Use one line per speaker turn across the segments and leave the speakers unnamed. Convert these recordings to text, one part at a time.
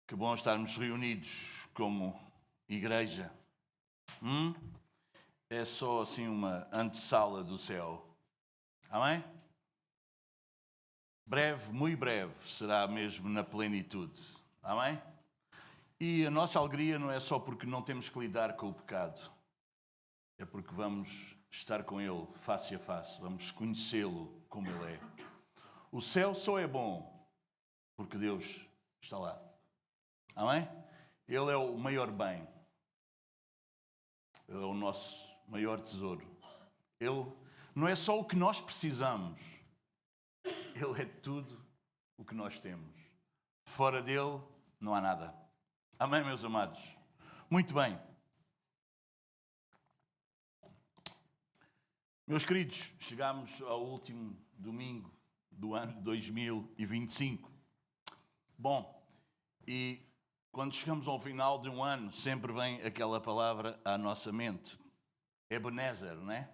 Que bom estarmos reunidos como igreja. É só assim uma antessala do céu. Amém? Breve, muito breve, será mesmo na plenitude. Amém? E a nossa alegria não é só porque não temos que lidar com o pecado. É porque vamos estar com Ele face a face. Vamos conhecê-lo como Ele é. O céu só é bom porque Deus está lá. Amém? Ele é o maior bem. Ele é o nosso maior tesouro. Ele não é só o que nós precisamos. Ele é tudo o que nós temos. Fora dele, não há nada. Amém, meus amados? Muito bem. Meus queridos, chegamos ao último domingo do ano de 2025. Bom, e quando chegamos ao final de um ano, sempre vem aquela palavra à nossa mente. Ebenezer, não é?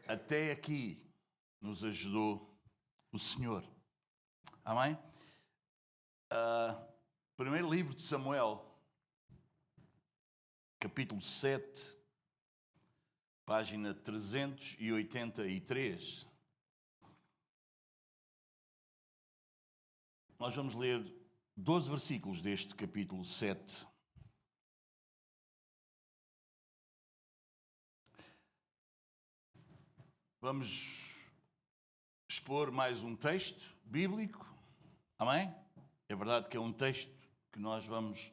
Até aqui nos ajudou o Senhor. Amém? Primeiro livro de Samuel, capítulo 7, página 383. Nós vamos ler 12 versículos deste capítulo 7. Vamos expor mais um texto bíblico. Amém? É verdade que é um texto que nós vamos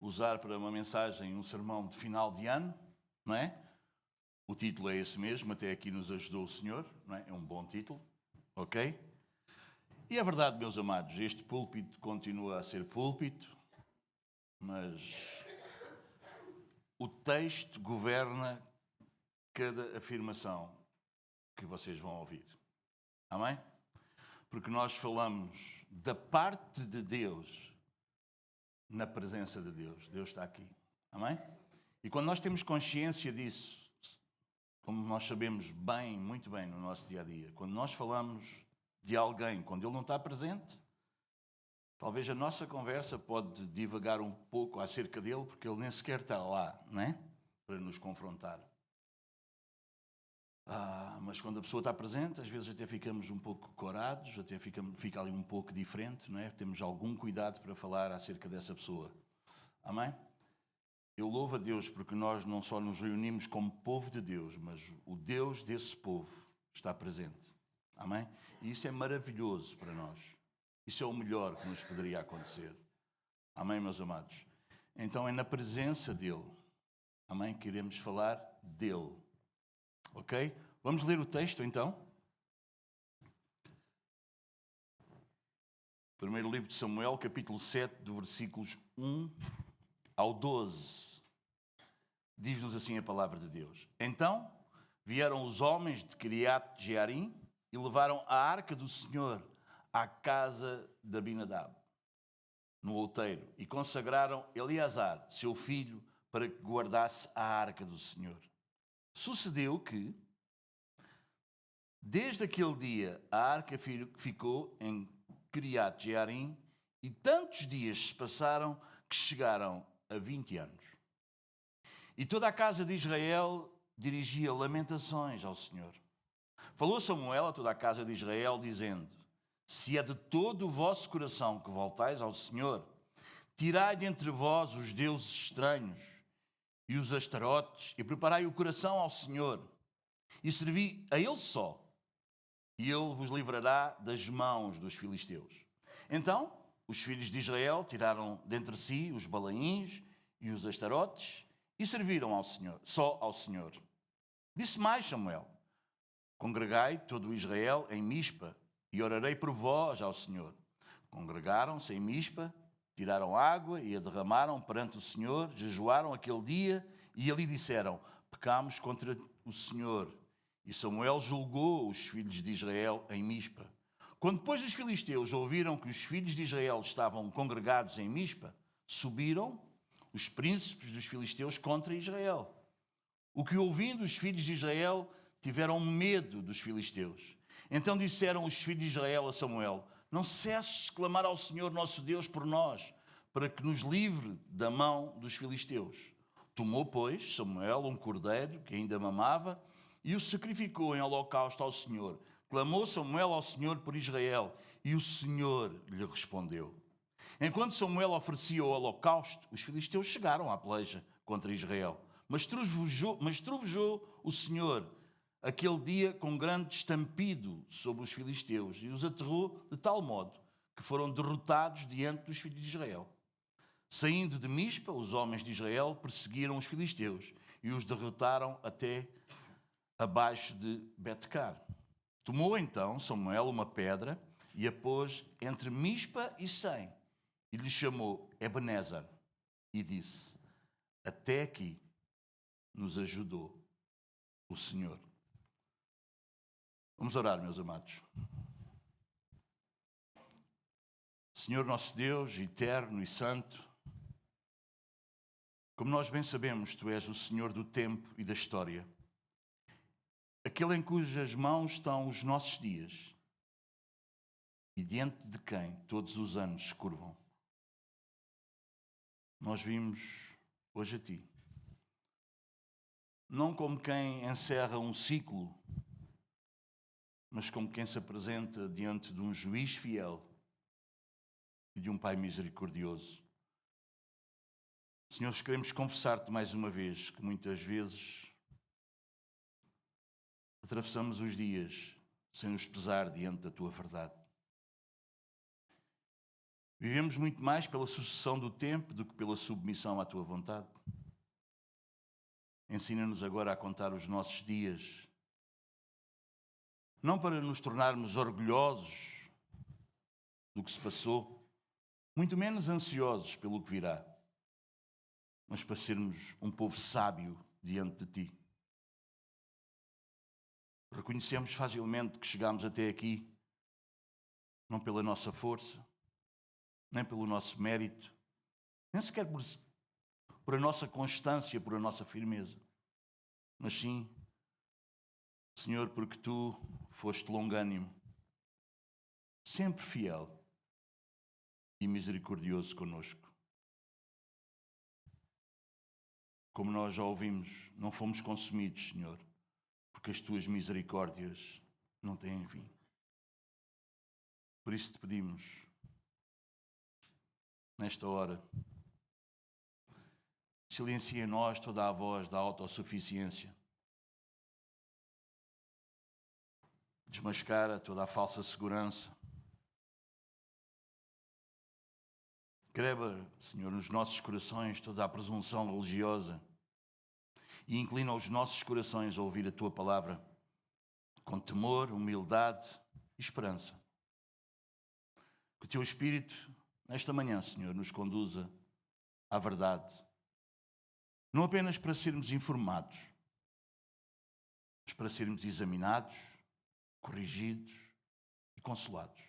usar para uma mensagem, um sermão de final de ano, não é? O título é esse mesmo, até aqui nos ajudou o Senhor, não é? É um bom título, ok? E é verdade, meus amados, este púlpito continua a ser púlpito, mas o texto governa cada afirmação que vocês vão ouvir. Amém? Porque nós falamos da parte de Deus na presença de Deus. Deus está aqui. Amém? E quando nós temos consciência disso, como nós sabemos bem, muito bem no nosso dia a dia, quando nós falamos de alguém, quando ele não está presente, talvez a nossa conversa pode divagar um pouco acerca dele, porque ele nem sequer está lá, não é? Para nos confrontar. Mas quando a pessoa está presente, às vezes até ficamos um pouco corados, até fica ali um pouco diferente, não é? Temos algum cuidado para falar acerca dessa pessoa. Amém? Eu louvo a Deus porque nós não só nos reunimos como povo de Deus, mas o Deus desse povo está presente. Amém? E isso é maravilhoso para nós. Isso é o melhor que nos poderia acontecer. Amém, meus amados? Então é na presença dele. Amém? Queremos falar dele. Ok? Vamos ler o texto então? Primeiro livro de Samuel, capítulo 7, do versículos 1 ao 12. Diz-nos assim a palavra de Deus. Então vieram os homens de Kiriat Jearim e levaram a arca do Senhor à casa de Abinadab, no outeiro, e consagraram Eleazar, seu filho, para que guardasse a arca do Senhor. Sucedeu que, desde aquele dia, a arca ficou em Kiriat Jearim e tantos dias se passaram que chegaram a 20 anos. E toda a casa de Israel dirigia lamentações ao Senhor. Falou Samuel a toda a casa de Israel, dizendo: se é de todo o vosso coração que voltais ao Senhor, tirai de entre vós os deuses estranhos e os astarotes, e preparai o coração ao Senhor, e servi a Ele só, e Ele vos livrará das mãos dos filisteus. Então os filhos de Israel tiraram dentre si os balaíns e os astarotes, e serviram ao Senhor, só ao Senhor. Disse mais Samuel: congregai todo o Israel em Mispa, e orarei por vós ao Senhor. Congregaram-se em Mispa, tiraram água e a derramaram perante o Senhor, jejuaram aquele dia e ali disseram: pecamos contra o Senhor. E Samuel julgou os filhos de Israel em Mispa. Quando depois os filisteus ouviram que os filhos de Israel estavam congregados em Mispa, subiram os príncipes dos filisteus contra Israel. O que ouvindo os filhos de Israel tiveram medo dos filisteus. Então disseram os filhos de Israel a Samuel: não cesses de clamar ao Senhor nosso Deus por nós, para que nos livre da mão dos filisteus. Tomou, pois, Samuel um cordeiro que ainda mamava e o sacrificou em holocausto ao Senhor. Clamou Samuel ao Senhor por Israel e o Senhor lhe respondeu. Enquanto Samuel oferecia o holocausto, os filisteus chegaram à peleja contra Israel. Mas trovejou o Senhor aquele dia com grande estampido sobre os filisteus e os aterrou de tal modo que foram derrotados diante dos filhos de Israel. Saindo de Mispa, os homens de Israel perseguiram os filisteus e os derrotaram até abaixo de Betcar. Tomou então Samuel uma pedra e a pôs entre Mispa e Sem e lhe chamou Ebenezer e disse: até aqui nos ajudou o Senhor. Vamos orar, meus amados. Senhor nosso Deus, eterno e santo, como nós bem sabemos, Tu és o Senhor do tempo e da história, aquele em cujas mãos estão os nossos dias e diante de quem todos os anos se curvam. Nós vimos hoje a Ti, não como quem encerra um ciclo, mas como quem se apresenta diante de um juiz fiel e de um Pai misericordioso. Senhor, queremos confessar-te mais uma vez que muitas vezes atravessamos os dias sem nos pesar diante da Tua verdade. Vivemos muito mais pela sucessão do tempo do que pela submissão à Tua vontade. Ensina-nos agora a contar os nossos dias, não para nos tornarmos orgulhosos do que se passou, muito menos ansiosos pelo que virá, mas para sermos um povo sábio diante de Ti. Reconhecemos facilmente que chegamos até aqui, não pela nossa força, nem pelo nosso mérito, nem sequer por a nossa constância, por a nossa firmeza, mas sim, Senhor, porque Tu foste longânimo, sempre fiel e misericordioso conosco. Como nós já ouvimos, não fomos consumidos, Senhor, porque as Tuas misericórdias não têm fim. Por isso te pedimos, nesta hora, silencia em nós toda a voz da autossuficiência. Desmascara toda a falsa segurança. Quebra, Senhor, nos nossos corações toda a presunção religiosa e inclina os nossos corações a ouvir a Tua palavra com temor, humildade e esperança. Que o Teu Espírito, nesta manhã, Senhor, nos conduza à verdade, não apenas para sermos informados, mas para sermos examinados, corrigidos e consolados.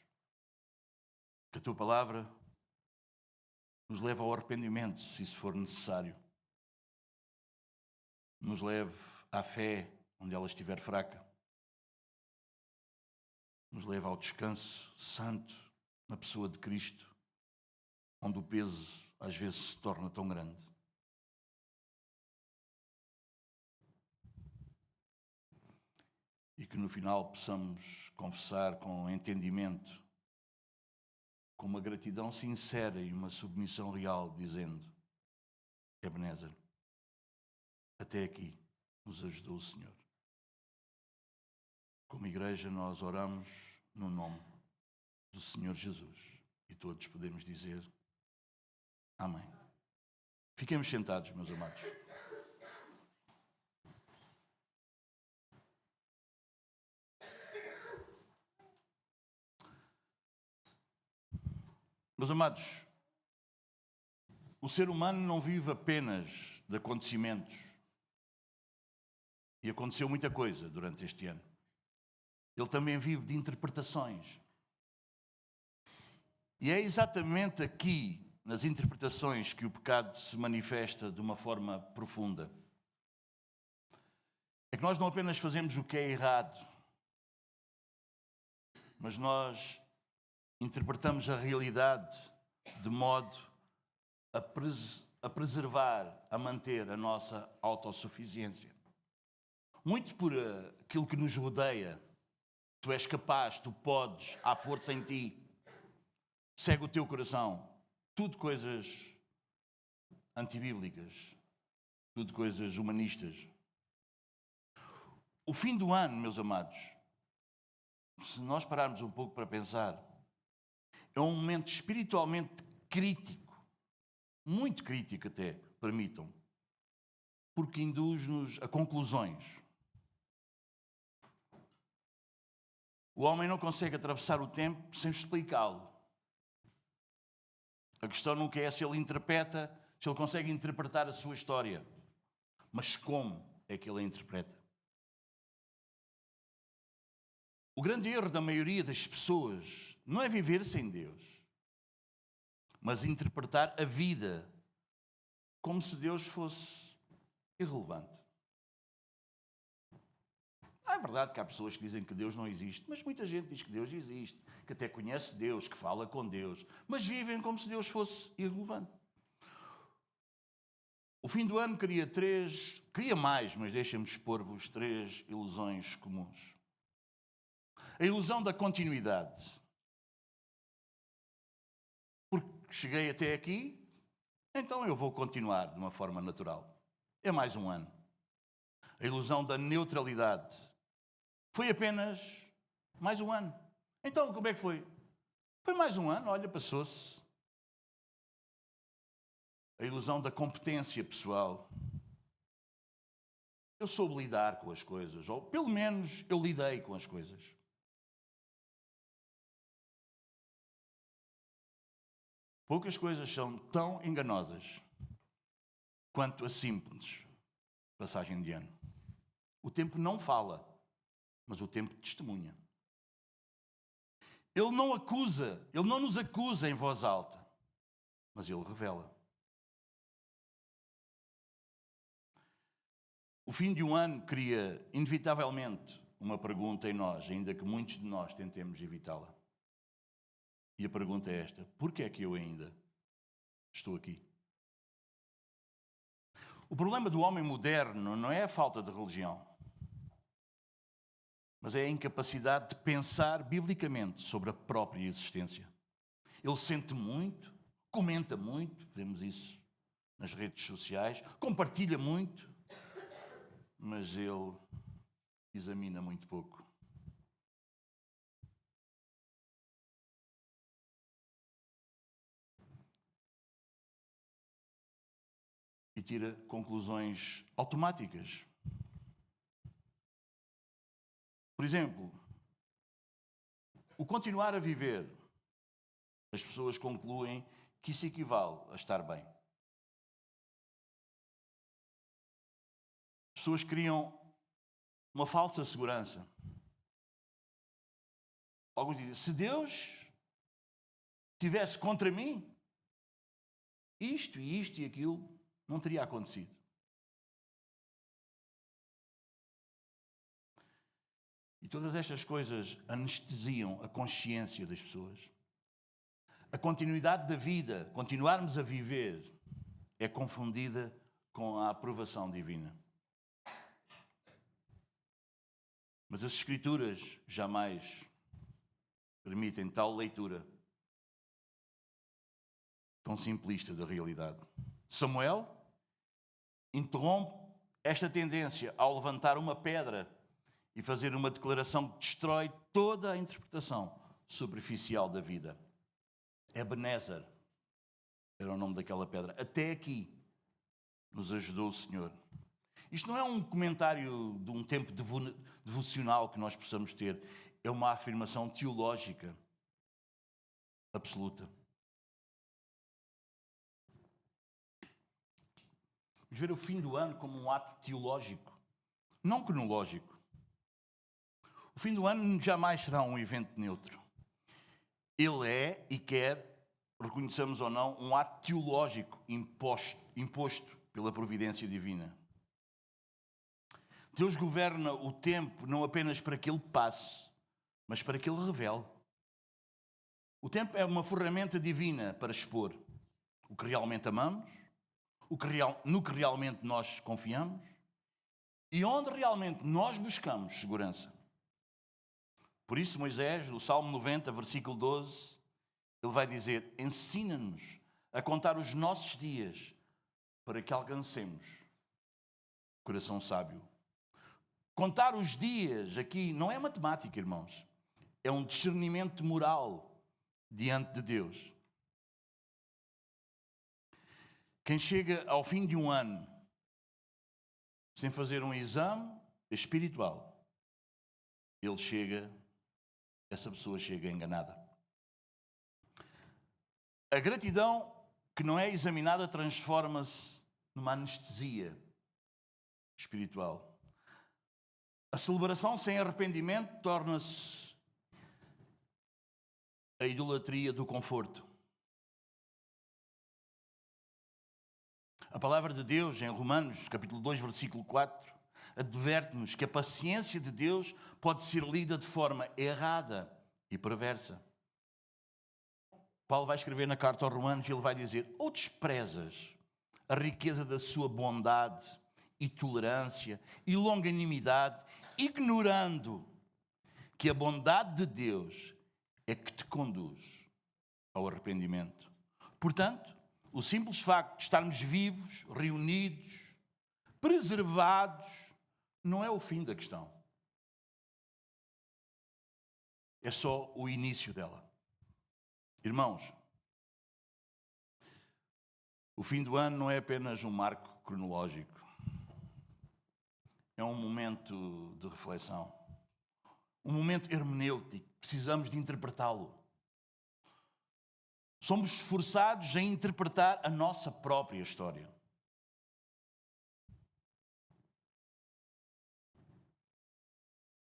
Que a Tua palavra nos leve ao arrependimento, se isso for necessário. Nos leve à fé, onde ela estiver fraca. Nos leve ao descanso santo na pessoa de Cristo, onde o peso às vezes se torna tão grande. E que no final possamos confessar com entendimento, com uma gratidão sincera e uma submissão real, dizendo: Ebenezer, até aqui nos ajudou o Senhor. Como igreja, nós oramos no nome do Senhor Jesus e todos podemos dizer amém. Fiquemos sentados, meus amados. Meus amados, o ser humano não vive apenas de acontecimentos. E aconteceu muita coisa durante este ano. Ele também vive de interpretações. E é exatamente aqui, nas interpretações, que o pecado se manifesta de uma forma profunda. É que nós não apenas fazemos o que é errado, mas nós interpretamos a realidade de modo a preservar, a manter a nossa autossuficiência. Muito por aquilo que nos rodeia. Tu és capaz, tu podes, há força em ti. Segue o teu coração. Tudo coisas antibíblicas. Tudo coisas humanistas. O fim do ano, meus amados, se nós pararmos um pouco para pensar, é um momento espiritualmente crítico. Muito crítico até, permitam-me. Porque induz-nos a conclusões. O homem não consegue atravessar o tempo sem explicá-lo. A questão nunca é se ele interpreta, se ele consegue interpretar a sua história. Mas como é que ele a interpreta? O grande erro da maioria das pessoas não é viver sem Deus, mas interpretar a vida como se Deus fosse irrelevante. É verdade que há pessoas que dizem que Deus não existe, mas muita gente diz que Deus existe, que até conhece Deus, que fala com Deus, mas vivem como se Deus fosse irrelevante. O fim do ano queria mais, mas deixem-me expor-vos 3 ilusões comuns. A ilusão da continuidade. Porque cheguei até aqui, então eu vou continuar de uma forma natural. É mais um ano. A ilusão da neutralidade. Foi apenas mais um ano. Então, como é que foi? Foi mais um ano, olha, passou-se. A ilusão da competência pessoal. Eu soube lidar com as coisas, ou pelo menos eu lidei com as coisas. Poucas coisas são tão enganosas quanto a simples passagem de ano. O tempo não fala, mas o tempo testemunha. Ele não nos acusa em voz alta, mas ele revela. O fim de um ano cria, inevitavelmente, uma pergunta em nós, ainda que muitos de nós tentemos evitá-la. E a pergunta é esta: por que é que eu ainda estou aqui? O problema do homem moderno não é a falta de religião, mas é a incapacidade de pensar biblicamente sobre a própria existência. Ele sente muito, comenta muito, vemos isso nas redes sociais, compartilha muito, mas ele examina muito pouco. E tira conclusões automáticas. Por exemplo, o continuar a viver, as pessoas concluem que isso equivale a estar bem. As pessoas criam uma falsa segurança. Alguns dizem, se Deus estivesse contra mim, isto e aquilo não teria acontecido. E todas estas coisas anestesiam a consciência das pessoas. A continuidade da vida, continuarmos a viver, é confundida com a aprovação divina. Mas as Escrituras jamais permitem tal leitura tão simplista da realidade. Samuel interrompe esta tendência ao levantar uma pedra e fazer uma declaração que destrói toda a interpretação superficial da vida. Ebenezer era o nome daquela pedra. Até aqui nos ajudou o Senhor. Isto não é um comentário de um tempo devocional que nós possamos ter. É uma afirmação teológica absoluta. Vamos ver o fim do ano como um ato teológico, não cronológico. O fim do ano jamais será um evento neutro. Ele é, e quer, reconheçamos ou não, um ato teológico imposto pela providência divina. Deus governa o tempo não apenas para que ele passe, mas para que ele revele. O tempo é uma ferramenta divina para expor. o que realmente amamos, no que realmente nós confiamos e onde realmente nós buscamos segurança. Por isso, Moisés, no Salmo 90, versículo 12, ele vai dizer: ensina-nos a contar os nossos dias para que alcancemos coração sábio. Contar os dias aqui não é matemática, irmãos. É um discernimento moral diante de Deus. Quem chega ao fim de um ano sem fazer um exame espiritual, essa pessoa chega enganada. A gratidão que não é examinada transforma-se numa anestesia espiritual. A celebração sem arrependimento torna-se a idolatria do conforto. A palavra de Deus, em Romanos, capítulo 2, versículo 4, adverte-nos que a paciência de Deus pode ser lida de forma errada e perversa. Paulo vai escrever na carta aos Romanos e ele vai dizer: ou desprezas a riqueza da sua bondade e tolerância e longanimidade, ignorando que a bondade de Deus é que te conduz ao arrependimento. Portanto, o simples facto de estarmos vivos, reunidos, preservados, não é o fim da questão. É só o início dela. Irmãos, o fim do ano não é apenas um marco cronológico. É um momento de reflexão. Um momento hermenêutico. Precisamos de interpretá-lo. Somos forçados a interpretar a nossa própria história.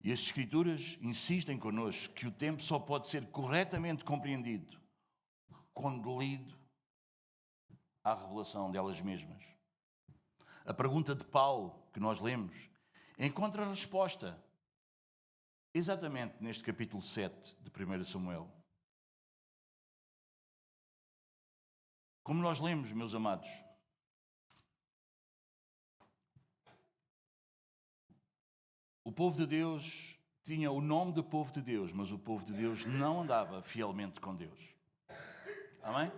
E as Escrituras insistem connosco que o tempo só pode ser corretamente compreendido quando lido à revelação delas mesmas. A pergunta de Paulo, que nós lemos, encontra a resposta exatamente neste capítulo 7 de 1 Samuel. Como nós lemos, meus amados, o povo de Deus tinha o nome de povo de Deus, mas o povo de Deus não andava fielmente com Deus. Amém?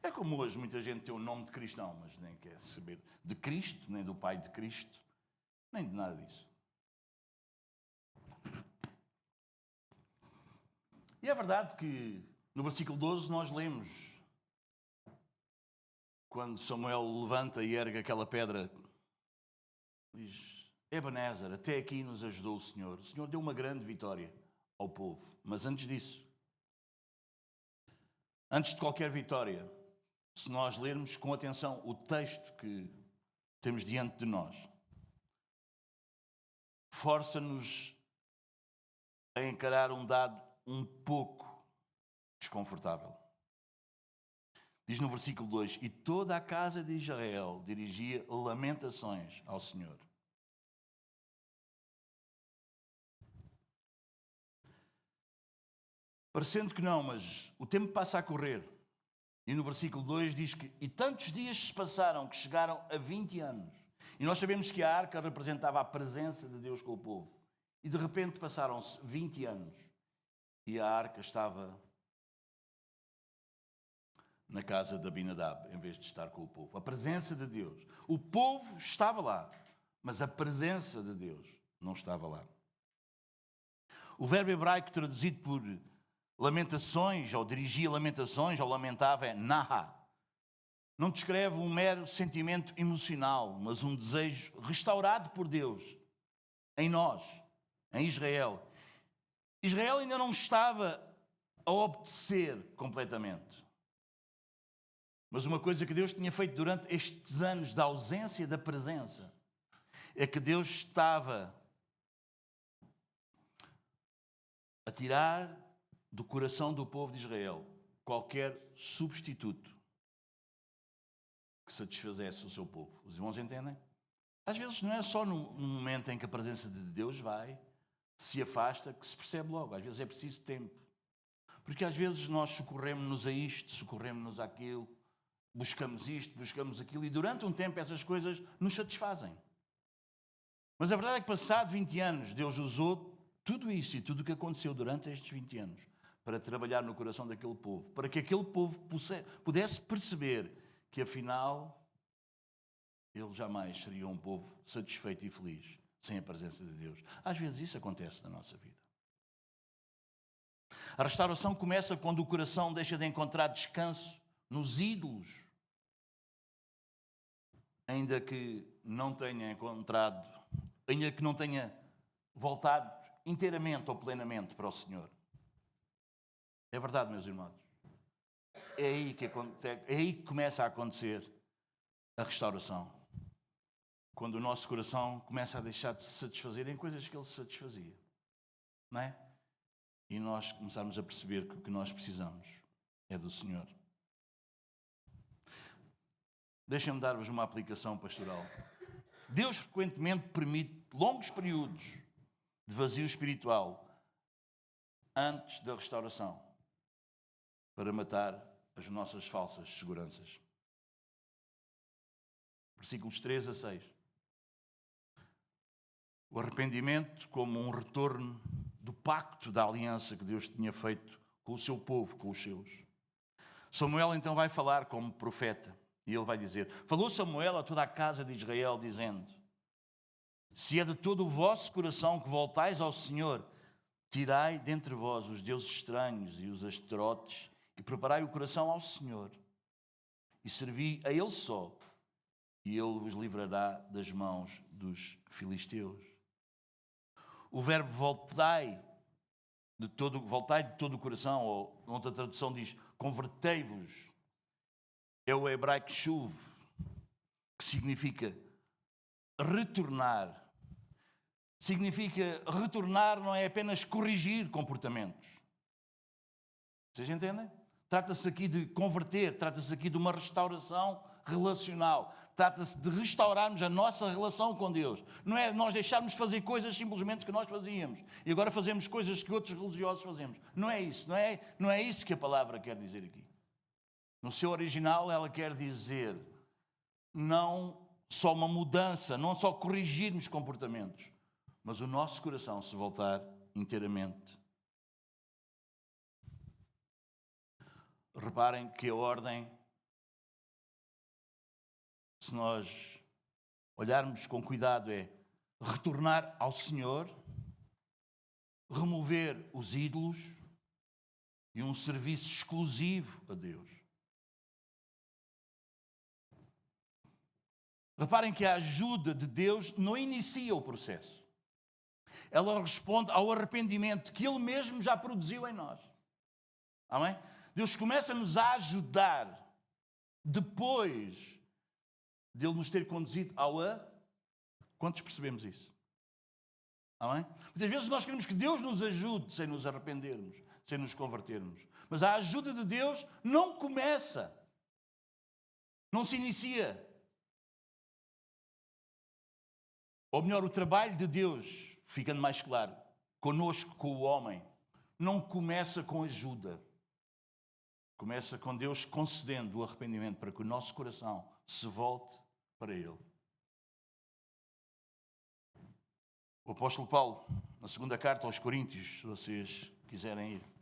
É como hoje muita gente tem o nome de cristão, mas nem quer saber de Cristo, nem do Pai de Cristo, nem de nada disso. E é verdade que no versículo 12 nós lemos, quando Samuel levanta e ergue aquela pedra, diz: Ebenezer, até aqui nos ajudou o Senhor. O Senhor deu uma grande vitória ao povo. Mas antes disso, antes de qualquer vitória, se nós lermos com atenção o texto que temos diante de nós, força-nos a encarar um dado um pouco desconfortável. Diz no versículo 2: e toda a casa de Israel dirigia lamentações ao Senhor. Parecendo que não, mas o tempo passa a correr. E no versículo 2 diz que e tantos dias se passaram que chegaram a 20 anos. E nós sabemos que a arca representava a presença de Deus com o povo. E de repente passaram-se 20 anos. E a arca estava na casa de Abinadab, em vez de estar com o povo. A presença de Deus. O povo estava lá, mas a presença de Deus não estava lá. O verbo hebraico traduzido por lamentações, ou dirigia lamentações, ou lamentava, é naha. Não descreve um mero sentimento emocional, mas um desejo restaurado por Deus em nós, em Israel. Israel ainda não estava a obedecer completamente. Mas uma coisa que Deus tinha feito durante estes anos da ausência da presença é que Deus estava a tirar do coração do povo de Israel qualquer substituto que satisfazesse o seu povo. Os irmãos entendem? Às vezes não é só no momento em que a presença de Deus se afasta, que se percebe logo. Às vezes é preciso tempo. Porque às vezes nós socorremos-nos a isto, socorremos-nos àquilo, buscamos isto, buscamos aquilo, e durante um tempo essas coisas nos satisfazem. Mas a verdade é que, passado 20 anos, Deus usou tudo isso e tudo o que aconteceu durante estes 20 anos para trabalhar no coração daquele povo, para que aquele povo pudesse perceber que, afinal, ele jamais seria um povo satisfeito e feliz sem a presença de Deus. Às vezes isso acontece na nossa vida. A restauração começa quando o coração deixa de encontrar descanso nos ídolos, ainda que não tenha encontrado, ainda que não tenha voltado inteiramente ou plenamente para o Senhor. É verdade, meus irmãos. É aí que começa a acontecer a restauração. Quando o nosso coração começa a deixar de se satisfazer em coisas que ele se satisfazia. Não é? E nós começamos a perceber que o que nós precisamos é do Senhor. Deixem-me dar-vos uma aplicação pastoral. Deus frequentemente permite longos períodos de vazio espiritual antes da restauração para matar as nossas falsas seguranças. Versículos 3 a 6. O arrependimento como um retorno do pacto da aliança que Deus tinha feito com o seu povo, com os seus. Samuel então vai falar como profeta e ele vai dizer: falou Samuel a toda a casa de Israel, dizendo: se é de todo o vosso coração que voltais ao Senhor, tirai dentre vós os deuses estranhos e os astarotes e preparai o coração ao Senhor e servi a Ele só, e Ele vos livrará das mãos dos filisteus. O verbo voltai de todo o coração, ou outra tradução diz convertei-vos, é o hebraico shuv, que significa retornar. Significa retornar, não é apenas corrigir comportamentos. Vocês entendem? Trata-se aqui de converter, trata-se aqui de uma restauração relacional. Trata-se de restaurarmos a nossa relação com Deus. Não é nós deixarmos de fazer coisas simplesmente que nós fazíamos e agora fazemos coisas que outros religiosos fazemos. Não é isso. Não é isso que a palavra quer dizer aqui. No seu original ela quer dizer não só uma mudança, não só corrigirmos comportamentos, mas o nosso coração se voltar inteiramente. Reparem que a ordem, se nós olharmos com cuidado, é retornar ao Senhor, remover os ídolos e um serviço exclusivo a Deus. Reparem que a ajuda de Deus não inicia o processo. Ela responde ao arrependimento que Ele mesmo já produziu em nós. Amém? Deus começa-nos a ajudar depois de Ele nos ter conduzido ao a... Quantos percebemos isso? Amém? Muitas vezes nós queremos que Deus nos ajude sem nos arrependermos, sem nos convertermos. Mas a ajuda de Deus não começa. Não se inicia. Ou melhor, o trabalho de Deus, ficando mais claro, conosco, com o homem, não começa com ajuda. Começa com Deus concedendo o arrependimento para que o nosso coração se volte para Ele. O apóstolo Paulo, na segunda carta aos Coríntios, se vocês quiserem ir.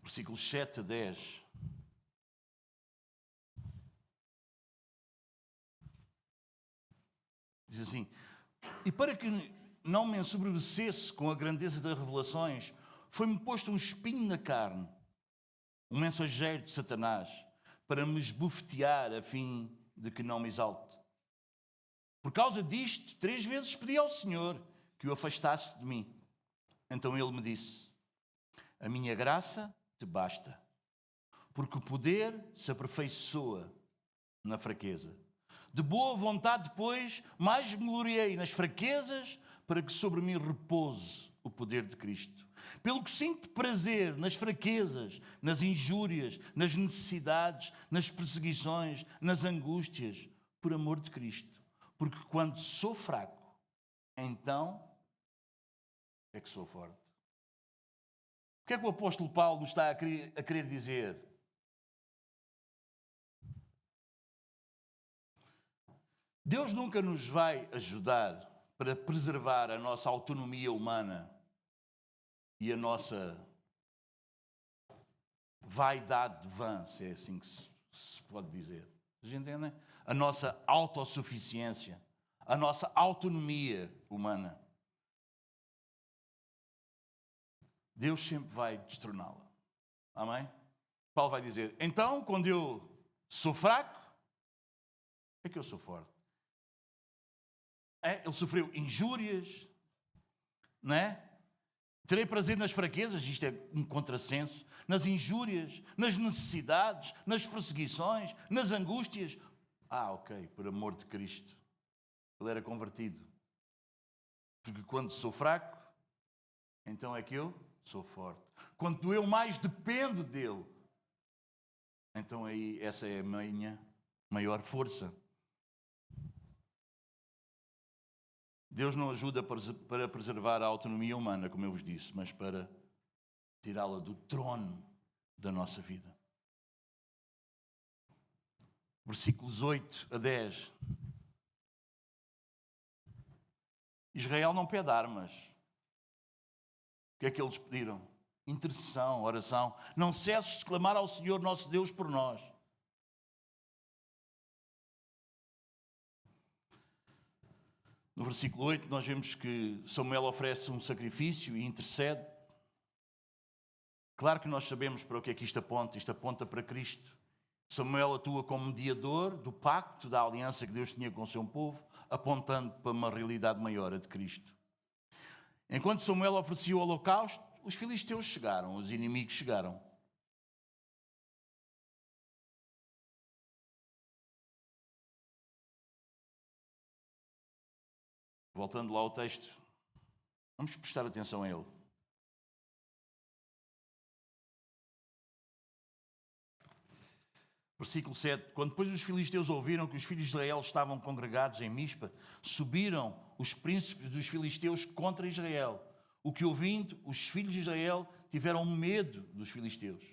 Versículos 7 a 10. Diz assim: e para que não me ensoberbecesse com a grandeza das revelações, foi-me posto um espinho na carne, um mensageiro de Satanás, para me esbofetear a fim de que não me exalte. Por causa disto, 3 vezes pedi ao Senhor que o afastasse de mim. Então Ele me disse: a minha graça te basta, porque o poder se aperfeiçoa na fraqueza. De boa vontade, depois, mais me gloriei nas fraquezas, para que sobre mim repouse o poder de Cristo. Pelo que sinto prazer nas fraquezas, nas injúrias, nas necessidades, nas perseguições, nas angústias, por amor de Cristo. Porque quando sou fraco, então é que sou forte. O que é que o apóstolo Paulo nos está a querer dizer? Deus nunca nos vai ajudar para preservar a nossa autonomia humana e a nossa vaidade vã, se é assim que se pode dizer. Vocês entendem? A nossa autossuficiência, a nossa autonomia humana. Deus sempre vai destroná-la. Amém? Paulo vai dizer, então, quando eu sou fraco, é que eu sou forte. Ele sofreu injúrias, não é? Terei prazer nas fraquezas, isto é um contrassenso, nas injúrias, nas necessidades, nas perseguições, nas angústias. Ok, por amor de Cristo. Ele era convertido. Porque quando sou fraco, então é que eu sou forte. Quando eu mais dependo dele, então aí essa é a minha maior força. Deus não ajuda para preservar a autonomia humana, como eu vos disse, mas para tirá-la do trono da nossa vida. Versículos 8 a 10. Israel não pede armas. O que é que eles pediram? Intercessão, oração. Não cesses de clamar ao Senhor nosso Deus por nós. No versículo 8 nós vemos que Samuel oferece um sacrifício e intercede. Claro que nós sabemos para o que é que isto aponta para Cristo. Samuel atua como mediador do pacto, da aliança que Deus tinha com o seu povo, apontando para uma realidade maior, a de Cristo. Enquanto Samuel oferecia o holocausto, os filisteus chegaram, os inimigos chegaram. Voltando lá ao texto, vamos prestar atenção a ele. Versículo 7. Quando depois os filisteus ouviram que os filhos de Israel estavam congregados em Mispa, subiram os príncipes dos filisteus contra Israel. O que ouvindo, os filhos de Israel tiveram medo dos filisteus.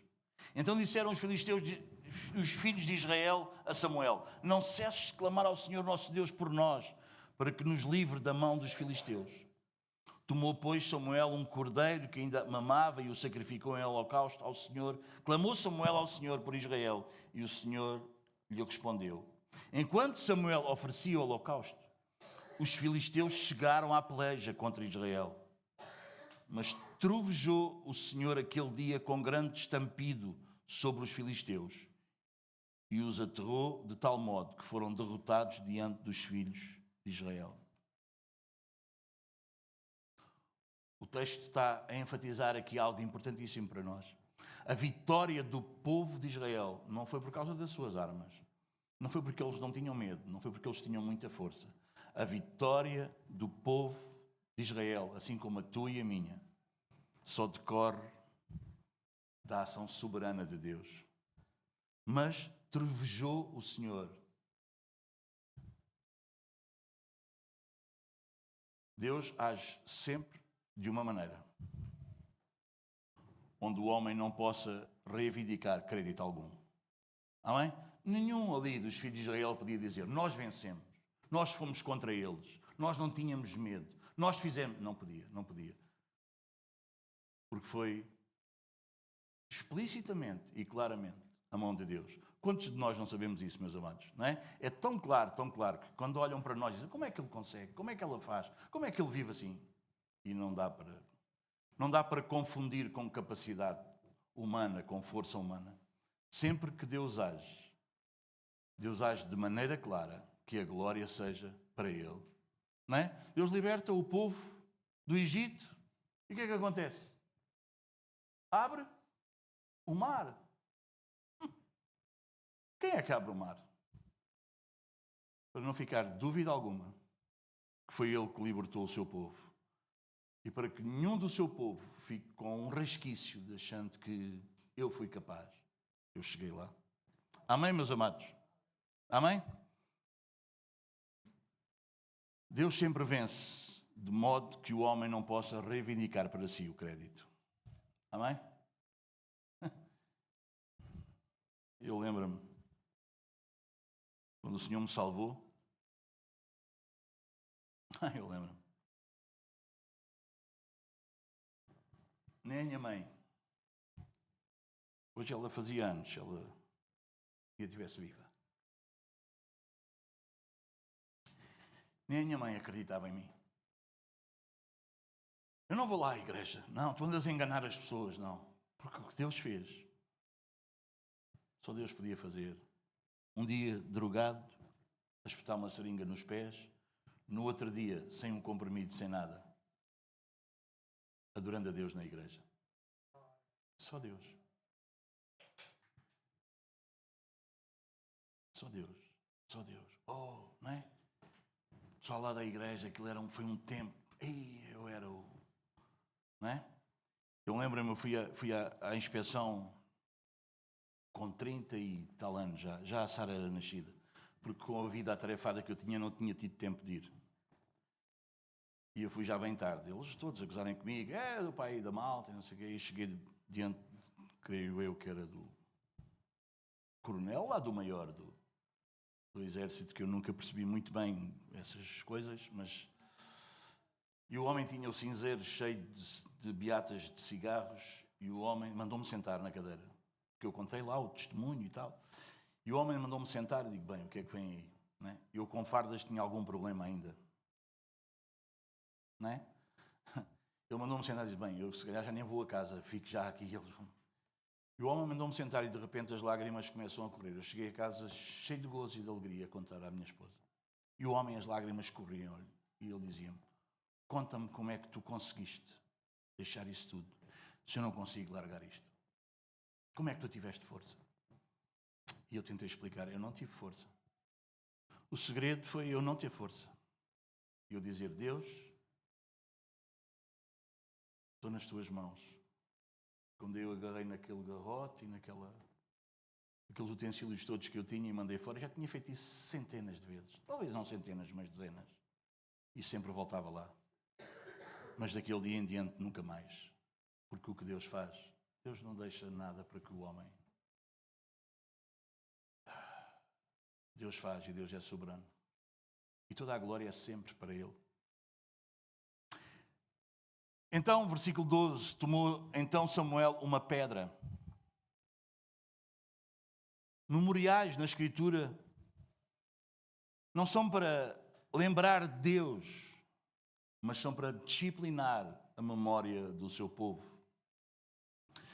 Então disseram os filhos de Israel a Samuel: não cesses de clamar ao Senhor nosso Deus por nós, para que nos livre da mão dos filisteus. Tomou, pois, Samuel um cordeiro que ainda mamava e o sacrificou em holocausto ao Senhor. Clamou Samuel ao Senhor por Israel e o Senhor lhe respondeu. Enquanto Samuel oferecia o holocausto, os filisteus chegaram à peleja contra Israel. Mas trovejou o Senhor aquele dia com grande estampido sobre os filisteus e os aterrou de tal modo que foram derrotados diante dos filhos de Israel. O texto está a enfatizar aqui algo importantíssimo para nós. A vitória do povo de Israel não foi por causa das suas armas. Não foi porque eles não tinham medo. Não foi porque eles tinham muita força. A vitória do povo de Israel, assim como a tua e a minha, só decorre da ação soberana de Deus. Mas trovejou o Senhor. Deus age sempre de uma maneira onde o homem não possa reivindicar crédito algum. Amém? Nenhum ali dos filhos de Israel podia dizer: nós vencemos, nós fomos contra eles, nós não tínhamos medo, nós fizemos. Não podia. Porque foi explicitamente e claramente a mão de Deus. Quantos de nós não sabemos isso, meus amados? Não é? É tão claro, que quando olham para nós dizem: como é que ele consegue? Como é que ela faz? Como é que ele vive assim? E não dá para confundir com capacidade humana, com força humana. Sempre que Deus age de maneira clara, que a glória seja para Ele. Não é? Deus liberta o povo do Egito e o que é que acontece? Abre o mar. é que abre o mar? Para não ficar dúvida alguma que foi Ele que libertou o seu povo. E para que nenhum do seu povo fique com um resquício de achando que eu fui capaz. Eu cheguei lá. Amém, meus amados? Amém? Deus sempre vence, de modo que o homem não possa reivindicar para si o crédito. Amém? Eu lembro-me, quando o Senhor me salvou, eu lembro-me, nem a minha mãe, hoje ela fazia anos, ela estivesse viva, nem a minha mãe acreditava em mim. Eu não vou lá à igreja, não, tu andas a enganar as pessoas, não, porque o que Deus fez, só Deus podia fazer. Um dia drogado, a espetar uma seringa nos pés, no outro dia sem um comprimido, sem nada, adorando a Deus na igreja. Só Deus. Só Deus. Só Deus. Oh, não é? Só lá da igreja, aquilo foi um tempo. Ei, eu era o... Não é? Eu lembro-me, eu fui à inspeção com 30 e tal anos já. Já a Sara era nascida. Porque com a vida atarefada que eu tinha, não tinha tido tempo de ir. E eu fui já bem tarde. Eles todos a gozarem comigo. É, do pai da malta, não sei o quê. E cheguei diante, creio eu, que era do coronel, lá do maior do exército, que eu nunca percebi muito bem essas coisas, mas... E o homem tinha o cinzeiro cheio de beatas de cigarros, e o homem mandou-me sentar na cadeira. Que eu contei lá o testemunho e tal. E o homem mandou-me sentar e digo, bem, o que é que vem aí? Não é? Eu com fardas tinha algum problema ainda. Não é? Ele mandou-me sentar e disse, bem, eu se calhar já nem vou a casa, fico já aqui. E o homem mandou-me sentar e de repente as lágrimas começam a correr. Eu cheguei a casa cheio de gozo e de alegria a contar à minha esposa. E o homem, as lágrimas corriam-lhe. E ele dizia-me, conta-me como é que tu conseguiste deixar isso tudo, se eu não consigo largar isto. Como é que tu tiveste força? E eu tentei explicar, eu não tive força. O segredo foi eu não ter força. E eu dizer, Deus, estou nas tuas mãos. Quando eu agarrei naquele garrote e aqueles utensílios todos que eu tinha e mandei fora, já tinha feito isso centenas de vezes. Talvez não centenas, mas dezenas. E sempre voltava lá. Mas daquele dia em diante, nunca mais. Porque o que Deus faz, Deus não deixa nada para que o homem... Deus faz e Deus é soberano. E toda a glória é sempre para Ele. Então, versículo 12, tomou então Samuel uma pedra. Memoriais na Escritura não são para lembrar de Deus, mas são para disciplinar a memória do seu povo.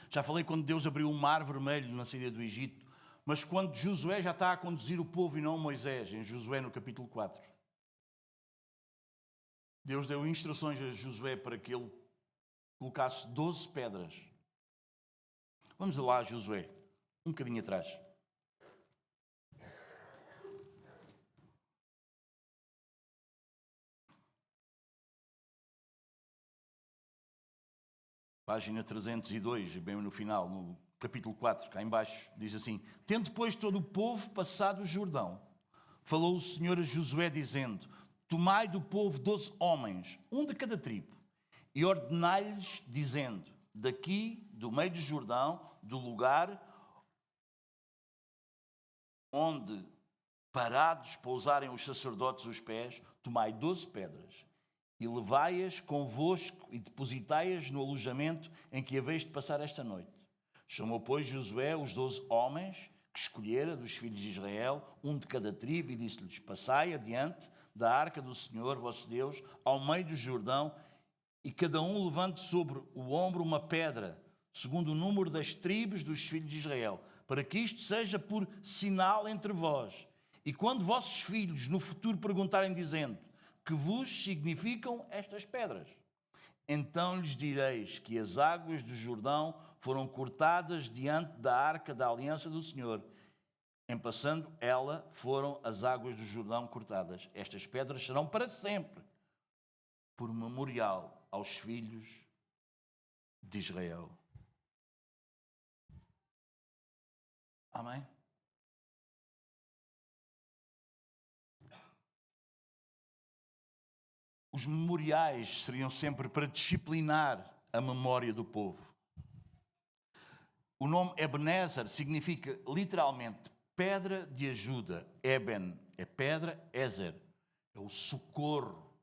Já falei quando Deus abriu o mar vermelho na saída do Egito, mas quando Josué já está a conduzir o povo e não Moisés, em Josué no capítulo 4. Deus deu instruções a Josué para que ele colocasse 12 pedras. Vamos lá, Josué, um bocadinho atrás. Página 302, bem no final, no capítulo 4, cá em baixo, diz assim: tendo depois todo o povo passado o Jordão, falou o Senhor a Josué dizendo, tomai do povo 12 homens, um de cada tribo, e ordenai-lhes dizendo, daqui, do meio do Jordão, do lugar onde parados pousarem os sacerdotes os pés, tomai 12 pedras, e levai-as convosco e depositai-as no alojamento em que haveis de passar esta noite. Chamou, pois, Josué os 12 homens que escolhera dos filhos de Israel, um de cada tribo, e disse-lhes, passai adiante da arca do Senhor, vosso Deus, ao meio do Jordão, e cada um levante sobre o ombro uma pedra, segundo o número das tribos dos filhos de Israel, para que isto seja por sinal entre vós. E quando vossos filhos no futuro perguntarem, dizendo, que vos significam estas pedras? Então lhes direis que as águas do Jordão foram cortadas diante da arca da aliança do Senhor, Em passando ela, foram as águas do Jordão cortadas. Estas pedras serão para sempre, por memorial aos filhos de Israel. Amém? Os memoriais seriam sempre para disciplinar a memória do povo. O nome Ebenezer significa literalmente pedra de ajuda. Eben é pedra, Ezer é o socorro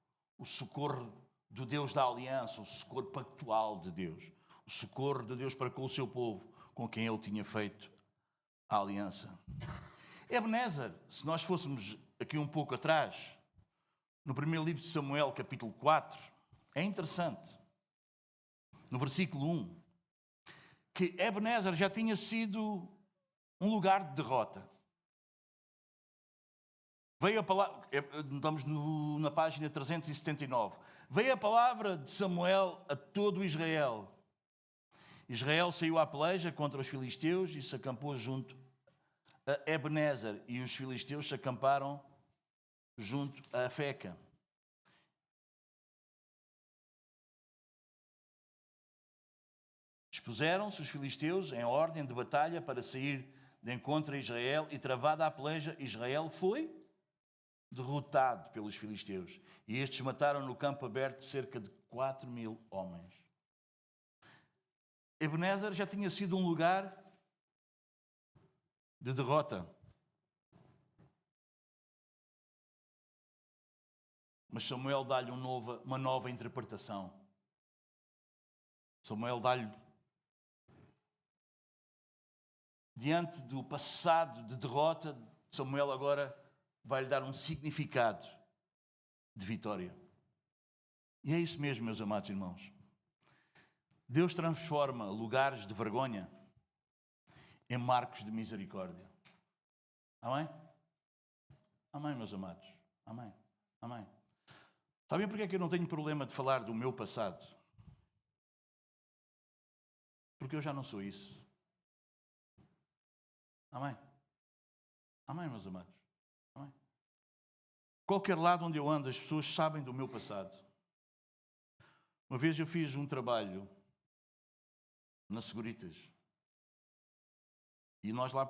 do Deus da aliança, o socorro pactual de Deus, o socorro de Deus para com o seu povo, com quem ele tinha feito a aliança. Ebenezer, se nós fôssemos aqui um pouco atrás, no primeiro livro de Samuel, capítulo 4, é interessante, no versículo 1, que Ebenezer já tinha sido um lugar de derrota. Veio a palavra, estamos na página 379, veio a palavra de Samuel a todo Israel. Israel saiu à peleja contra os filisteus e se acampou junto a Ebenezer, e os filisteus se acamparam junto a Afeca. Expuseram-se os filisteus em ordem de batalha para sair de encontro a Israel, e travada a peleja, Israel foi derrotado pelos filisteus. E estes mataram no campo aberto cerca de 4.000 homens. Ebenezer já tinha sido um lugar de derrota. Mas Samuel dá-lhe uma nova interpretação. Samuel dá-lhe, diante do passado de derrota, Samuel agora vai-lhe dar um significado de vitória. E é isso mesmo, meus amados irmãos. Deus transforma lugares de vergonha em marcos de misericórdia. Amém? Amém, meus amados. Amém. Amém. Sabem porque é que eu não tenho problema de falar do meu passado? Porque eu já não sou isso. Amém? Amém, meus amados? Amém? Qualquer lado onde eu ando, as pessoas sabem do meu passado. Uma vez eu fiz um trabalho na Seguritas. E nós lá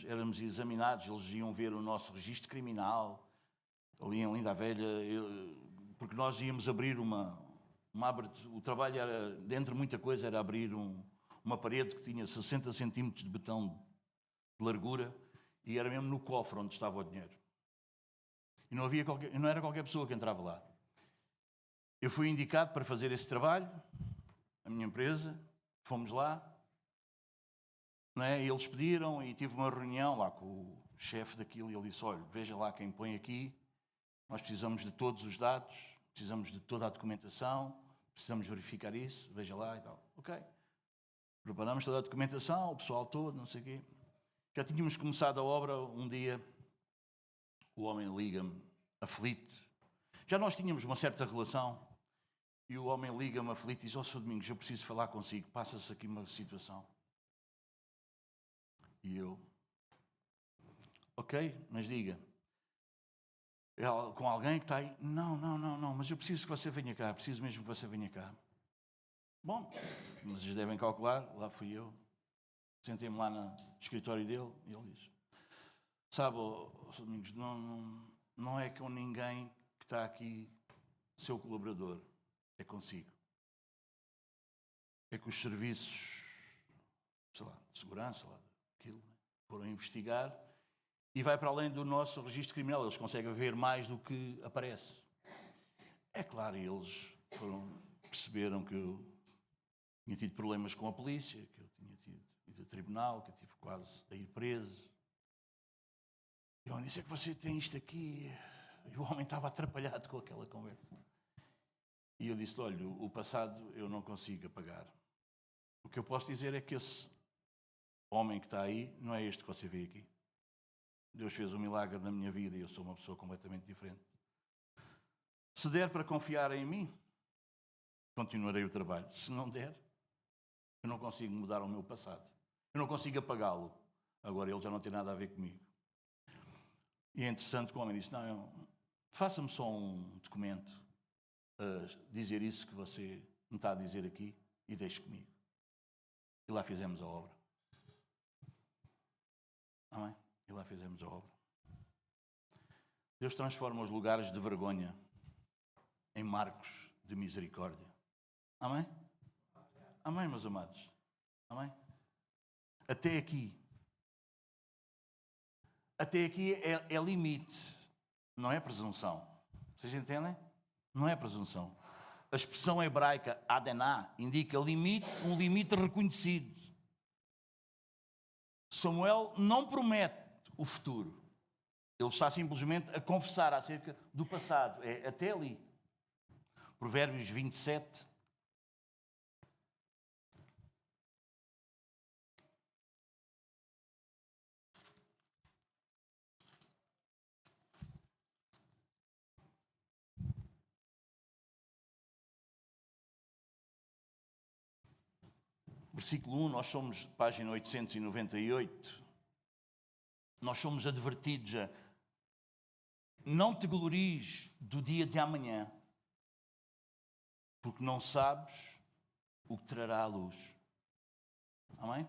éramos examinados, eles iam ver o nosso registro criminal, ali em Linda a Velha, porque nós íamos abrir o trabalho era, dentre muita coisa, era abrir uma parede que tinha 60 centímetros de betão de largura, e era mesmo no cofre onde estava o dinheiro. E não era qualquer pessoa que entrava lá. Eu fui indicado para fazer esse trabalho, a minha empresa, fomos lá, não é? E eles pediram, e tive uma reunião lá com o chefe daquilo, e ele disse: olha, veja lá quem põe aqui, nós precisamos de todos os dados, precisamos de toda a documentação, precisamos verificar isso, veja lá e tal. Ok. Preparamos toda a documentação, o pessoal todo, não sei o quê. Já tínhamos começado a obra, um dia o homem liga-me, aflito. Já nós tínhamos uma certa relação, e o homem liga-me aflito e diz: ó, Sr. Domingos, eu preciso falar consigo, passa-se aqui uma situação. E eu: ok, mas diga. Com alguém que está aí? Não, mas eu preciso que você venha cá, preciso mesmo que você venha cá. Bom, mas eles devem calcular, lá fui eu, sentei-me lá no escritório dele, e ele diz: sabe, Sr. Domingos, não é com ninguém que está aqui seu colaborador, é consigo. É que os serviços, sei lá, de segurança, lá, aquilo, foram investigar, e vai para além do nosso registro criminal. Eles conseguem ver mais do que aparece. É claro, eles perceberam que eu tinha tido problemas com a polícia, que eu tinha ido ao tribunal, que eu tive quase a ir preso. E o homem disse: é que você tem isto aqui. E o homem estava atrapalhado com aquela conversa. E eu disse: olha, o passado eu não consigo apagar. O que eu posso dizer é que esse homem que está aí não é este que você vê aqui. Deus fez um milagre na minha vida e eu sou uma pessoa completamente diferente. Se der para confiar em mim, continuarei o trabalho. Se não der, eu não consigo mudar o meu passado. Eu não consigo apagá-lo. Agora ele já não tem nada a ver comigo. E é interessante que o homem disse, não, faça-me só um documento a dizer isso que você me está a dizer aqui e deixe comigo. E lá fizemos a obra. Amém? E lá fizemos a obra. Deus transforma os lugares de vergonha em marcos de misericórdia. Amém? Amém, meus amados? Amém? Até aqui é limite, não é presunção. Vocês entendem? Não é presunção. A expressão hebraica Adená indica limite, um limite reconhecido. Samuel não promete o futuro. Ele está simplesmente a confessar acerca do passado. É até ali. Provérbios 27. Versículo 1, nós somos, página 898, nós somos advertidos a não te glories do dia de amanhã, porque não sabes o que trará à luz. Amém?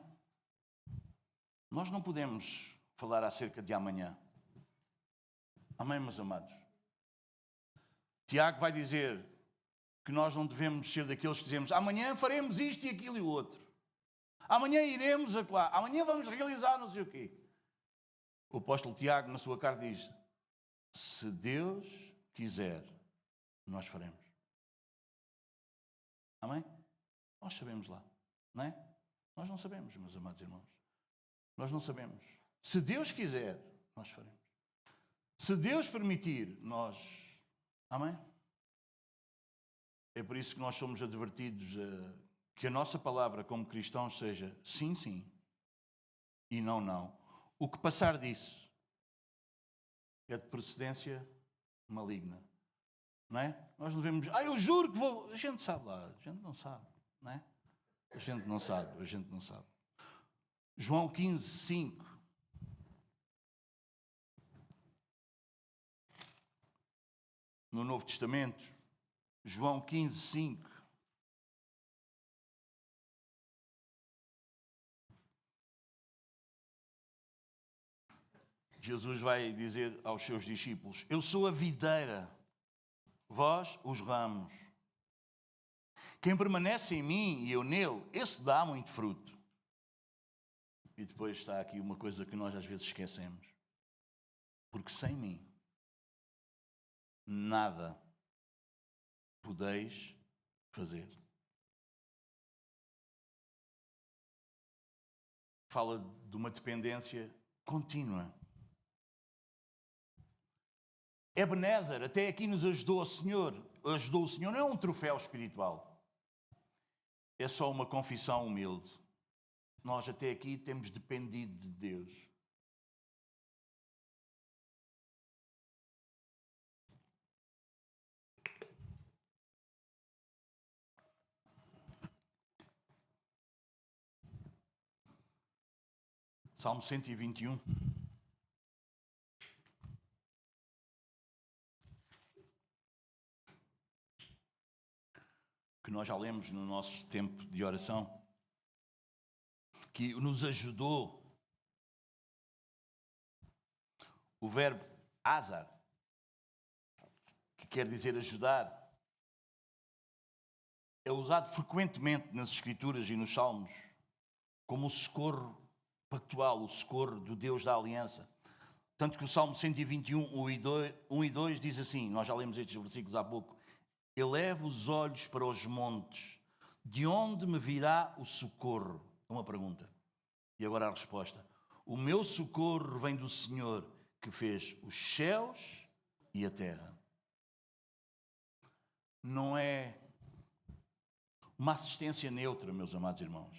Nós não podemos falar acerca de amanhã. Amém, meus amados? Tiago vai dizer que nós não devemos ser daqueles que dizemos amanhã faremos isto e aquilo e o outro. Amanhã iremos a lá. Amanhã vamos realizar não sei o quê. O apóstolo Tiago, na sua carta, diz: se Deus quiser, nós faremos. Amém? Nós sabemos lá, não é? Nós não sabemos, meus amados irmãos. Nós não sabemos. Se Deus quiser, nós faremos. Se Deus permitir, nós... Amém? É por isso que nós somos advertidos que a nossa palavra como cristãos seja sim, sim e não, não. O que passar disso é de procedência maligna. Não é? Nós não devemos... eu juro que vou... A gente sabe lá. A gente não sabe. Não é? A gente não sabe. A gente não sabe. João 15, 5. No Novo Testamento, João 15, 5. Jesus vai dizer aos seus discípulos: eu sou a videira, vós os ramos. Quem permanece em mim e eu nele, esse dá muito fruto. E depois está aqui uma coisa que nós às vezes esquecemos. Porque sem mim, nada podeis fazer. Fala de uma dependência contínua. Ebenezer até aqui nos ajudou o Senhor. Ajudou o Senhor não é um troféu espiritual. É só uma confissão humilde. Nós até aqui temos dependido de Deus. Salmo 121. Que nós já lemos no nosso tempo de oração, que nos ajudou. O verbo azar, que quer dizer ajudar, é usado frequentemente nas Escrituras e nos Salmos como o socorro pactual, o socorro do Deus da aliança. Tanto que o Salmo 121, 1 e 2 diz assim, nós já lemos estes versículos há pouco: eleva os olhos para os montes, de onde me virá o socorro? Uma pergunta. E agora a resposta: o meu socorro vem do Senhor, que fez os céus e a terra. Não é uma assistência neutra, meus amados irmãos.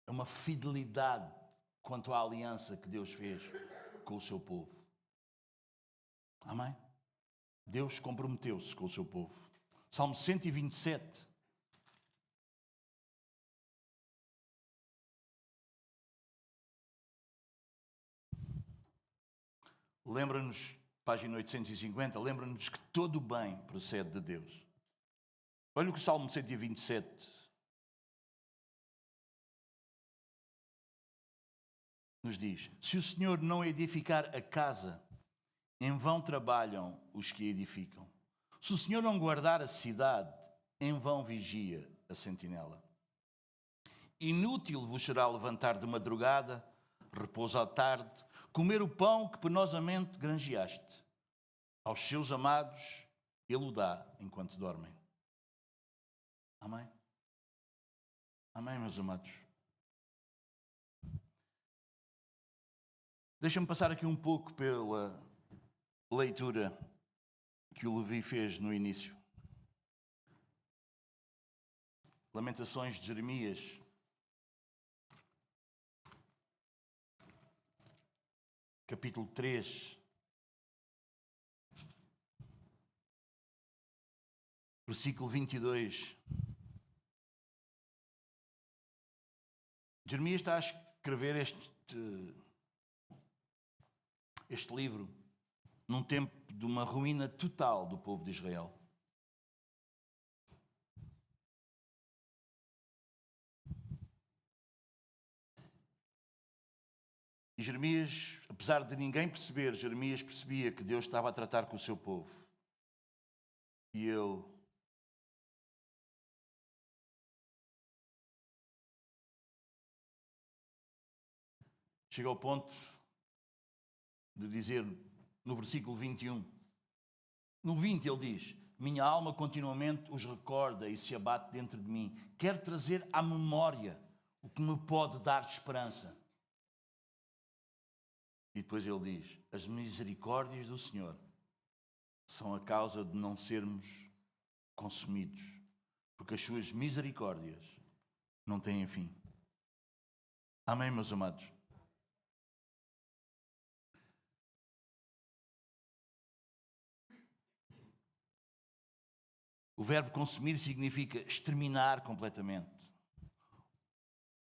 É uma fidelidade quanto à aliança que Deus fez com o seu povo. Amém? Deus comprometeu-se com o seu povo. Salmo 127. lembra-nos, página 850, lembra-nos que todo o bem procede de Deus. Olha o que o Salmo 127 nos diz. Se o Senhor não edificar a casa, em vão trabalham os que edificam. Se o Senhor não guardar a cidade, em vão vigia a sentinela. Inútil vos será levantar de madrugada, repouso à tarde, comer o pão que penosamente granjeaste. Aos seus amados ele o dá enquanto dormem. Amém? Amém, meus amados? Deixa-me passar aqui um pouco pela leitura que o Levi fez no início. Lamentações de Jeremias. Capítulo 3. Versículo 22. Jeremias está a escrever este livro num tempo de uma ruína total do povo de Israel. E Jeremias, apesar de ninguém perceber, Jeremias percebia que Deus estava a tratar com o seu povo. E ele chega ao ponto de dizer no versículo 21, no 20 ele diz: minha alma continuamente os recorda e se abate dentro de mim. Quero trazer à memória o que me pode dar esperança. E depois ele diz: as misericórdias do Senhor são a causa de não sermos consumidos, porque as suas misericórdias não têm fim. Amém, meus amados? O verbo consumir significa exterminar completamente.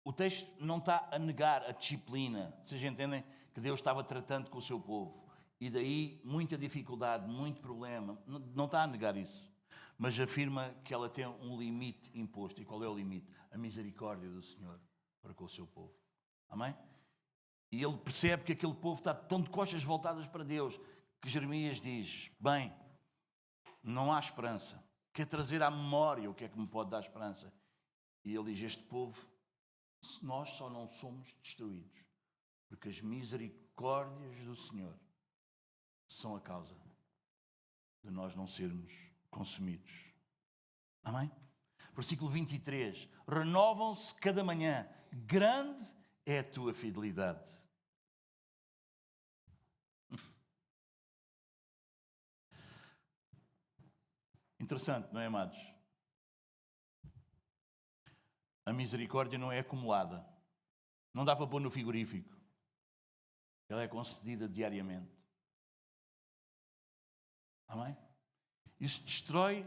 O texto não está a negar a disciplina. Vocês entendem que Deus estava tratando com o seu povo. E daí muita dificuldade, muito problema. Não está a negar isso. Mas afirma que ela tem um limite imposto. E qual é o limite? A misericórdia do Senhor para com o seu povo. Amém? E ele percebe que aquele povo está tão de costas voltadas para Deus que Jeremias diz: bem, não há esperança. Quer trazer à memória o que é que me pode dar esperança. E ele diz: este povo, nós só não somos destruídos porque as misericórdias do Senhor são a causa de nós não sermos consumidos. Amém? Versículo 23. Renovam-se cada manhã. Grande é a tua fidelidade. Interessante, não é, amados? A misericórdia não é acumulada. Não dá para pôr no frigorífico. Ela é concedida diariamente. Amém? Isso destrói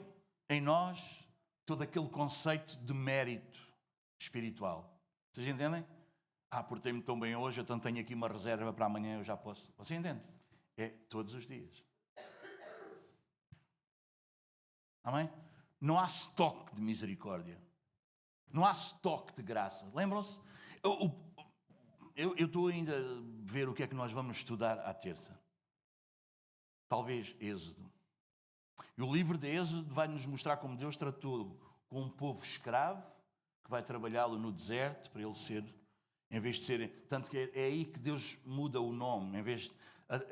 em nós todo aquele conceito de mérito espiritual. Vocês entendem? Portei-me tão bem hoje, então tenho aqui uma reserva para amanhã, eu já posso. Você entende? É todos os dias. Amém? Não há estoque de misericórdia. Não há estoque de graça. Lembram-se? Eu estou ainda a ver o que é que nós vamos estudar à terça. Talvez Êxodo. E o livro de Êxodo vai nos mostrar como Deus tratou com um povo escravo, que vai trabalhá-lo no deserto, para ele ser, em vez de ser... Tanto que é aí que Deus muda o nome.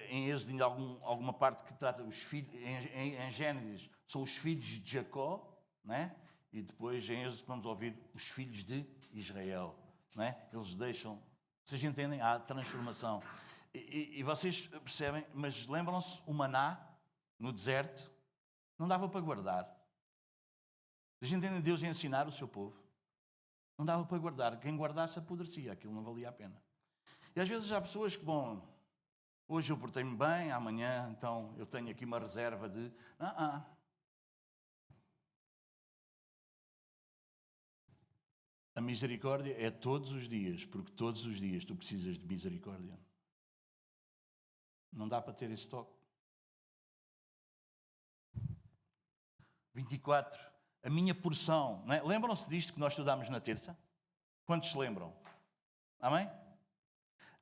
Em Êxodo, ainda alguma parte que trata os filhos... Em Gênesis, são os filhos de Jacó, né? E depois em Êxodo vamos ouvir os filhos de Israel, né? Eles deixam... Vocês entendem? Há transformação. E vocês percebem, mas lembram-se, o maná no deserto não dava para guardar. Vocês entendem? Deus ia ensinar o seu povo. Não dava para guardar. Quem guardasse apodrecia. Aquilo não valia a pena. E às vezes há pessoas que, bom, hoje eu portei-me bem, amanhã então eu tenho aqui uma reserva de... A misericórdia é todos os dias, porque todos os dias tu precisas de misericórdia. Não dá para ter esse toque. 24. A minha porção. Não é? Lembram-se disto que nós estudámos na terça? Quantos se lembram? Amém?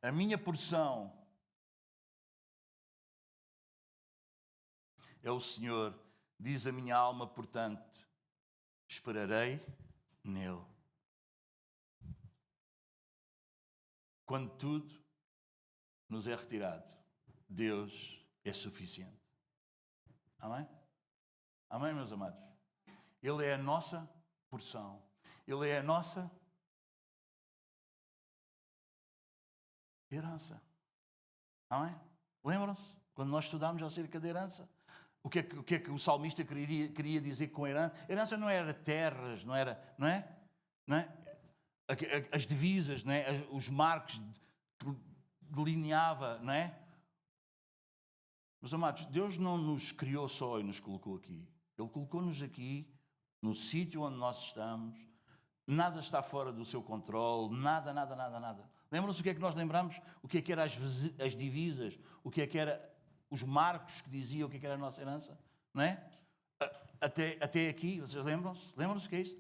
A minha porção é o Senhor, diz a minha alma, portanto, esperarei nele. Quando tudo nos é retirado, Deus é suficiente. Amém? Amém, meus amados? Ele é a nossa porção. Ele é a nossa herança. Amém? Lembram-se? Quando nós estudámos acerca da herança? O que é que o salmista queria dizer com a herança? A herança não era terras, não é? As divisas, não é? Os marcos que delineava, não é? Meus amados, Deus não nos criou só e nos colocou aqui. Ele colocou-nos aqui, no sítio onde nós estamos. Nada está fora do seu controle, nada. Lembram-se o que é que nós lembramos? O que é que eram as divisas? O que é que era os marcos que diziam o que é que era a nossa herança? Não é? Até aqui, vocês lembram-se? Lembram-se o que é isso?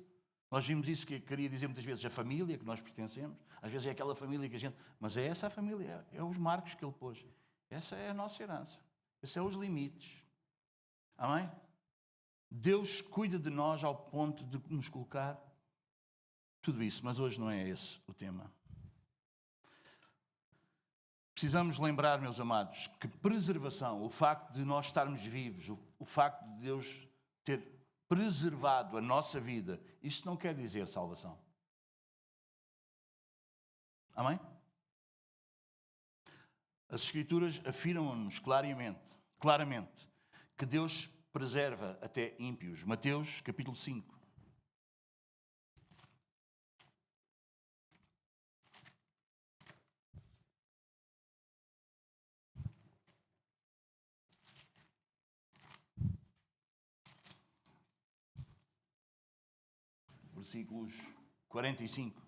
Nós vimos isso que queria dizer muitas vezes, a família que nós pertencemos. Às vezes é aquela família que a gente... Mas é essa a família, é os marcos que ele pôs. Essa é a nossa herança. Esses são os limites. Amém? Deus cuida de nós ao ponto de nos colocar tudo isso. Mas hoje não é esse o tema. Precisamos lembrar, meus amados, que preservação, o facto de nós estarmos vivos, o facto de Deus ter preservado a nossa vida, isto não quer dizer salvação. Amém? As Escrituras afirmam-nos claramente, que Deus preserva até ímpios. Mateus, capítulo 5. Versículos 45.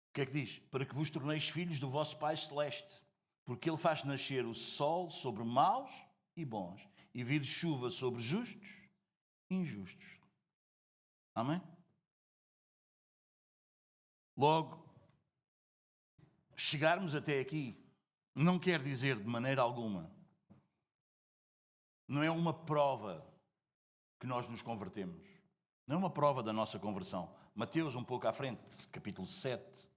O que é que diz? Para que vos torneis filhos do vosso Pai Celeste, porque Ele faz nascer o sol sobre maus e bons, e vir chuva sobre justos e injustos. Amém? Logo, chegarmos até aqui não quer dizer de maneira alguma, não é uma prova que nós nos convertemos, não é uma prova da nossa conversão. Mateus, um pouco à frente, capítulo 7.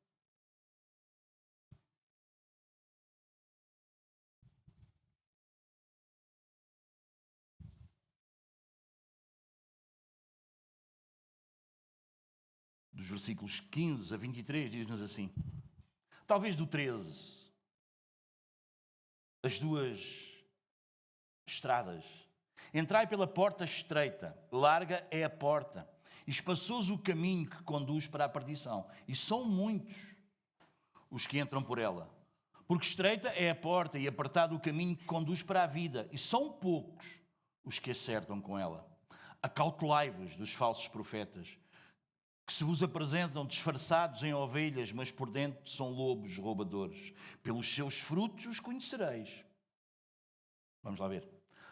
Dos versículos 15 a 23, diz-nos assim. Talvez do 13. As duas estradas. Entrai pela porta estreita, larga é a porta, e espaçoso o caminho que conduz para a perdição. E são muitos os que entram por ela. Porque estreita é a porta e apertado o caminho que conduz para a vida, e são poucos os que acertam com ela. Acautelai-vos dos falsos profetas, que se vos apresentam disfarçados em ovelhas, mas por dentro são lobos roubadores. Pelos seus frutos os conhecereis. Vamos lá ver.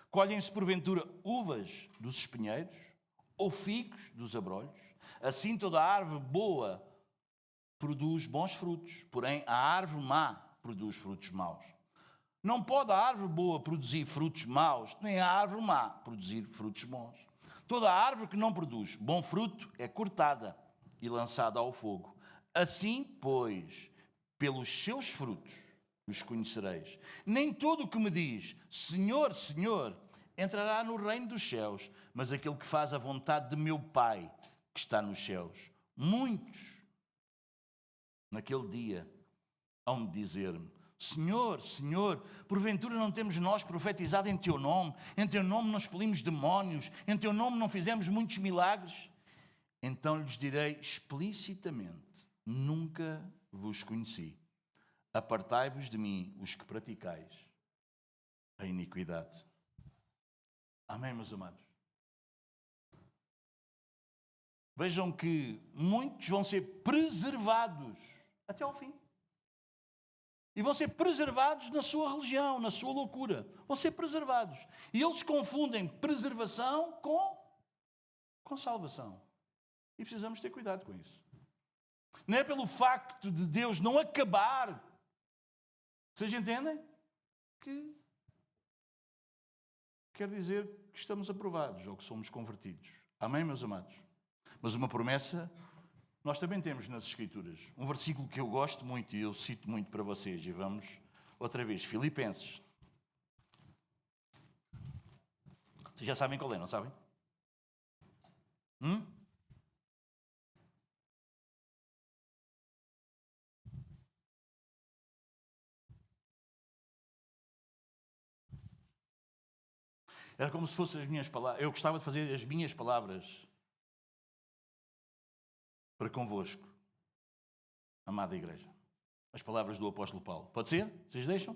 Colhem-se porventura uvas dos espinheiros ou figos dos abrolhos? Assim toda árvore boa produz bons frutos, porém a árvore má produz frutos maus. Não pode a árvore boa produzir frutos maus, nem a árvore má produzir frutos bons. Toda árvore que não produz bom fruto é cortada e lançada ao fogo. Assim, pois, pelos seus frutos os conhecereis. Nem todo o que me diz, Senhor, Senhor, entrará no reino dos céus, mas aquele que faz a vontade de meu Pai que está nos céus. Muitos, naquele dia, hão de dizer-me, Senhor, Senhor, porventura não temos nós profetizado em Teu nome não expelimos demónios, em Teu nome não fizemos muitos milagres? Então lhes direi explicitamente, nunca vos conheci. Apartai-vos de mim, os que praticais a iniquidade. Amém, meus amados? Vejam que muitos vão ser preservados até ao fim. E vão ser preservados na sua religião, na sua loucura. Vão ser preservados. E eles confundem preservação com salvação. E precisamos ter cuidado com isso. Não é pelo facto de Deus não acabar. Vocês entendem? Que quer dizer que estamos aprovados ou que somos convertidos. Amém, meus amados? Mas uma promessa nós também temos nas Escrituras. Um versículo que eu gosto muito e eu cito muito para vocês. E vamos outra vez. Filipenses. Vocês já sabem qual é, não sabem? Era como se fossem as minhas palavras. Eu gostava de fazer as minhas palavras para convosco, amada igreja. As palavras do apóstolo Paulo. Pode ser? Vocês deixam?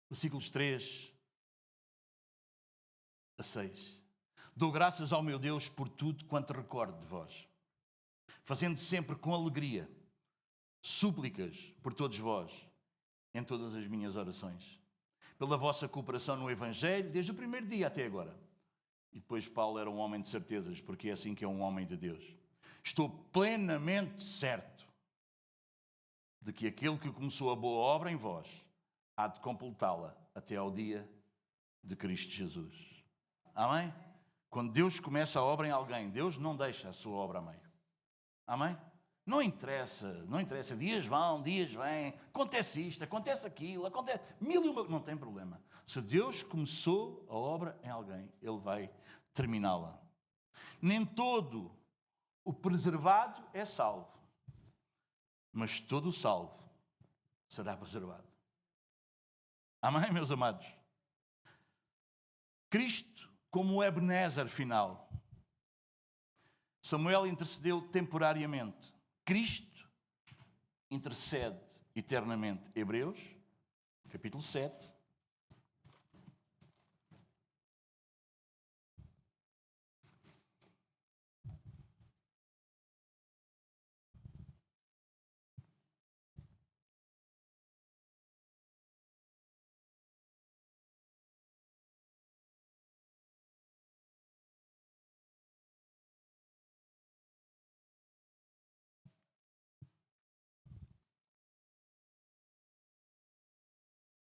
Versículos 3 a 6. Dou graças ao meu Deus por tudo quanto recordo de vós, fazendo sempre com alegria súplicas por todos vós, em todas as minhas orações, pela vossa cooperação no Evangelho, desde o primeiro dia até agora. E depois Paulo era um homem de certezas, porque é assim que é um homem de Deus. Estou plenamente certo de que aquele que começou a boa obra em vós há de completá-la até ao dia de Cristo Jesus. Amém? Quando Deus começa a obra em alguém, Deus não deixa a sua obra a meio. Amém? Não interessa. Dias vão, dias vêm, acontece isto, acontece aquilo, acontece mil e uma... Não tem problema. Se Deus começou a obra em alguém, Ele vai terminá-la. Nem todo o preservado é salvo, mas todo o salvo será preservado. Amém, meus amados? Cristo, como o Ebenezer final. Samuel intercedeu temporariamente. Cristo intercede eternamente. Hebreus, capítulo 7.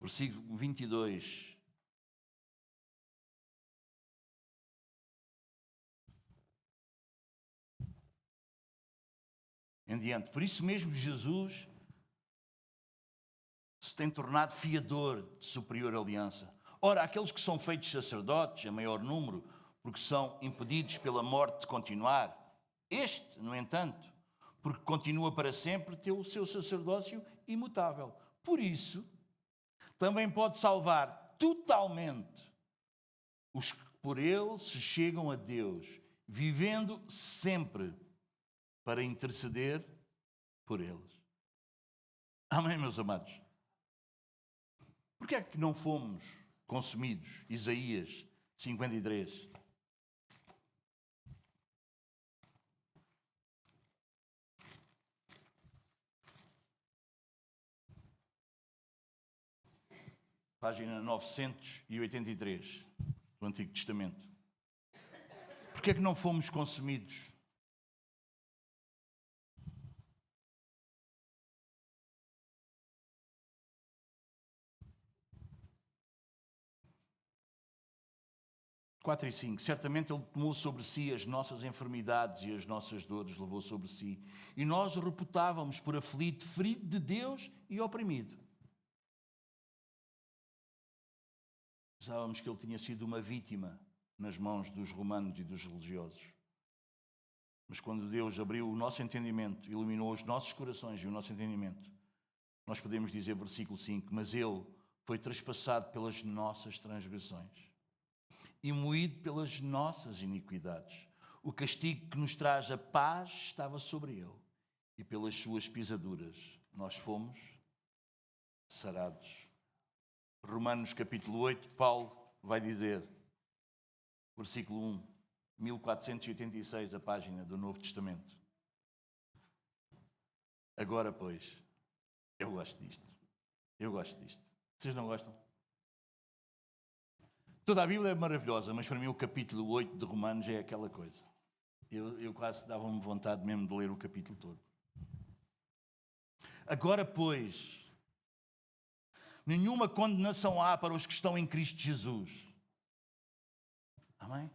Versículo 22. Em diante. Por isso mesmo Jesus se tem tornado fiador de superior aliança. Ora, aqueles que são feitos sacerdotes, a maior número, porque são impedidos pela morte de continuar. Este, no entanto, porque continua para sempre, tem o seu sacerdócio imutável. Por isso, também pode salvar totalmente os que por ele se chegam a Deus, vivendo sempre para interceder por eles. Amém, meus amados? Porquê é que não fomos consumidos? Isaías 53. Página 983 do Antigo Testamento. Porquê é que não fomos consumidos? Quatro e 5. Certamente Ele tomou sobre si as nossas enfermidades e as nossas dores levou sobre si. E nós o reputávamos por aflito, ferido de Deus e oprimido. Pensávamos que Ele tinha sido uma vítima nas mãos dos romanos e dos religiosos. Mas quando Deus abriu o nosso entendimento, iluminou os nossos corações e o nosso entendimento, nós podemos dizer, versículo 5, mas Ele foi traspassado pelas nossas transgressões e moído pelas nossas iniquidades. O castigo que nos traz a paz estava sobre Ele, e pelas suas pisaduras nós fomos sarados. Romanos capítulo 8, Paulo vai dizer, versículo 1, 1486, a página do Novo Testamento. Agora, pois, eu gosto disto. Vocês não gostam? Toda a Bíblia é maravilhosa, mas para mim o capítulo 8 de Romanos é aquela coisa. Eu quase dava-me vontade mesmo de ler o capítulo todo. Agora, pois, nenhuma condenação há para os que estão em Cristo Jesus. Amém?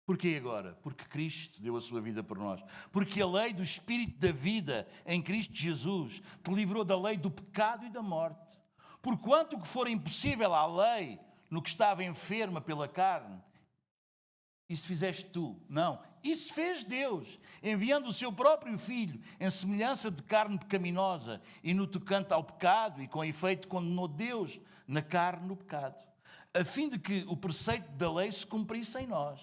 Porquê agora? Porque Cristo deu a sua vida por nós. Porque a lei do Espírito da vida em Cristo Jesus te livrou da lei do pecado e da morte. Porquanto o que for impossível à lei, no que estava enferma pela carne, isso fizeste tu. Não, isso fez Deus, enviando o seu próprio Filho em semelhança de carne pecaminosa e no tocante ao pecado, e com efeito condenou Deus na carne no pecado, a fim de que o preceito da lei se cumprisse em nós,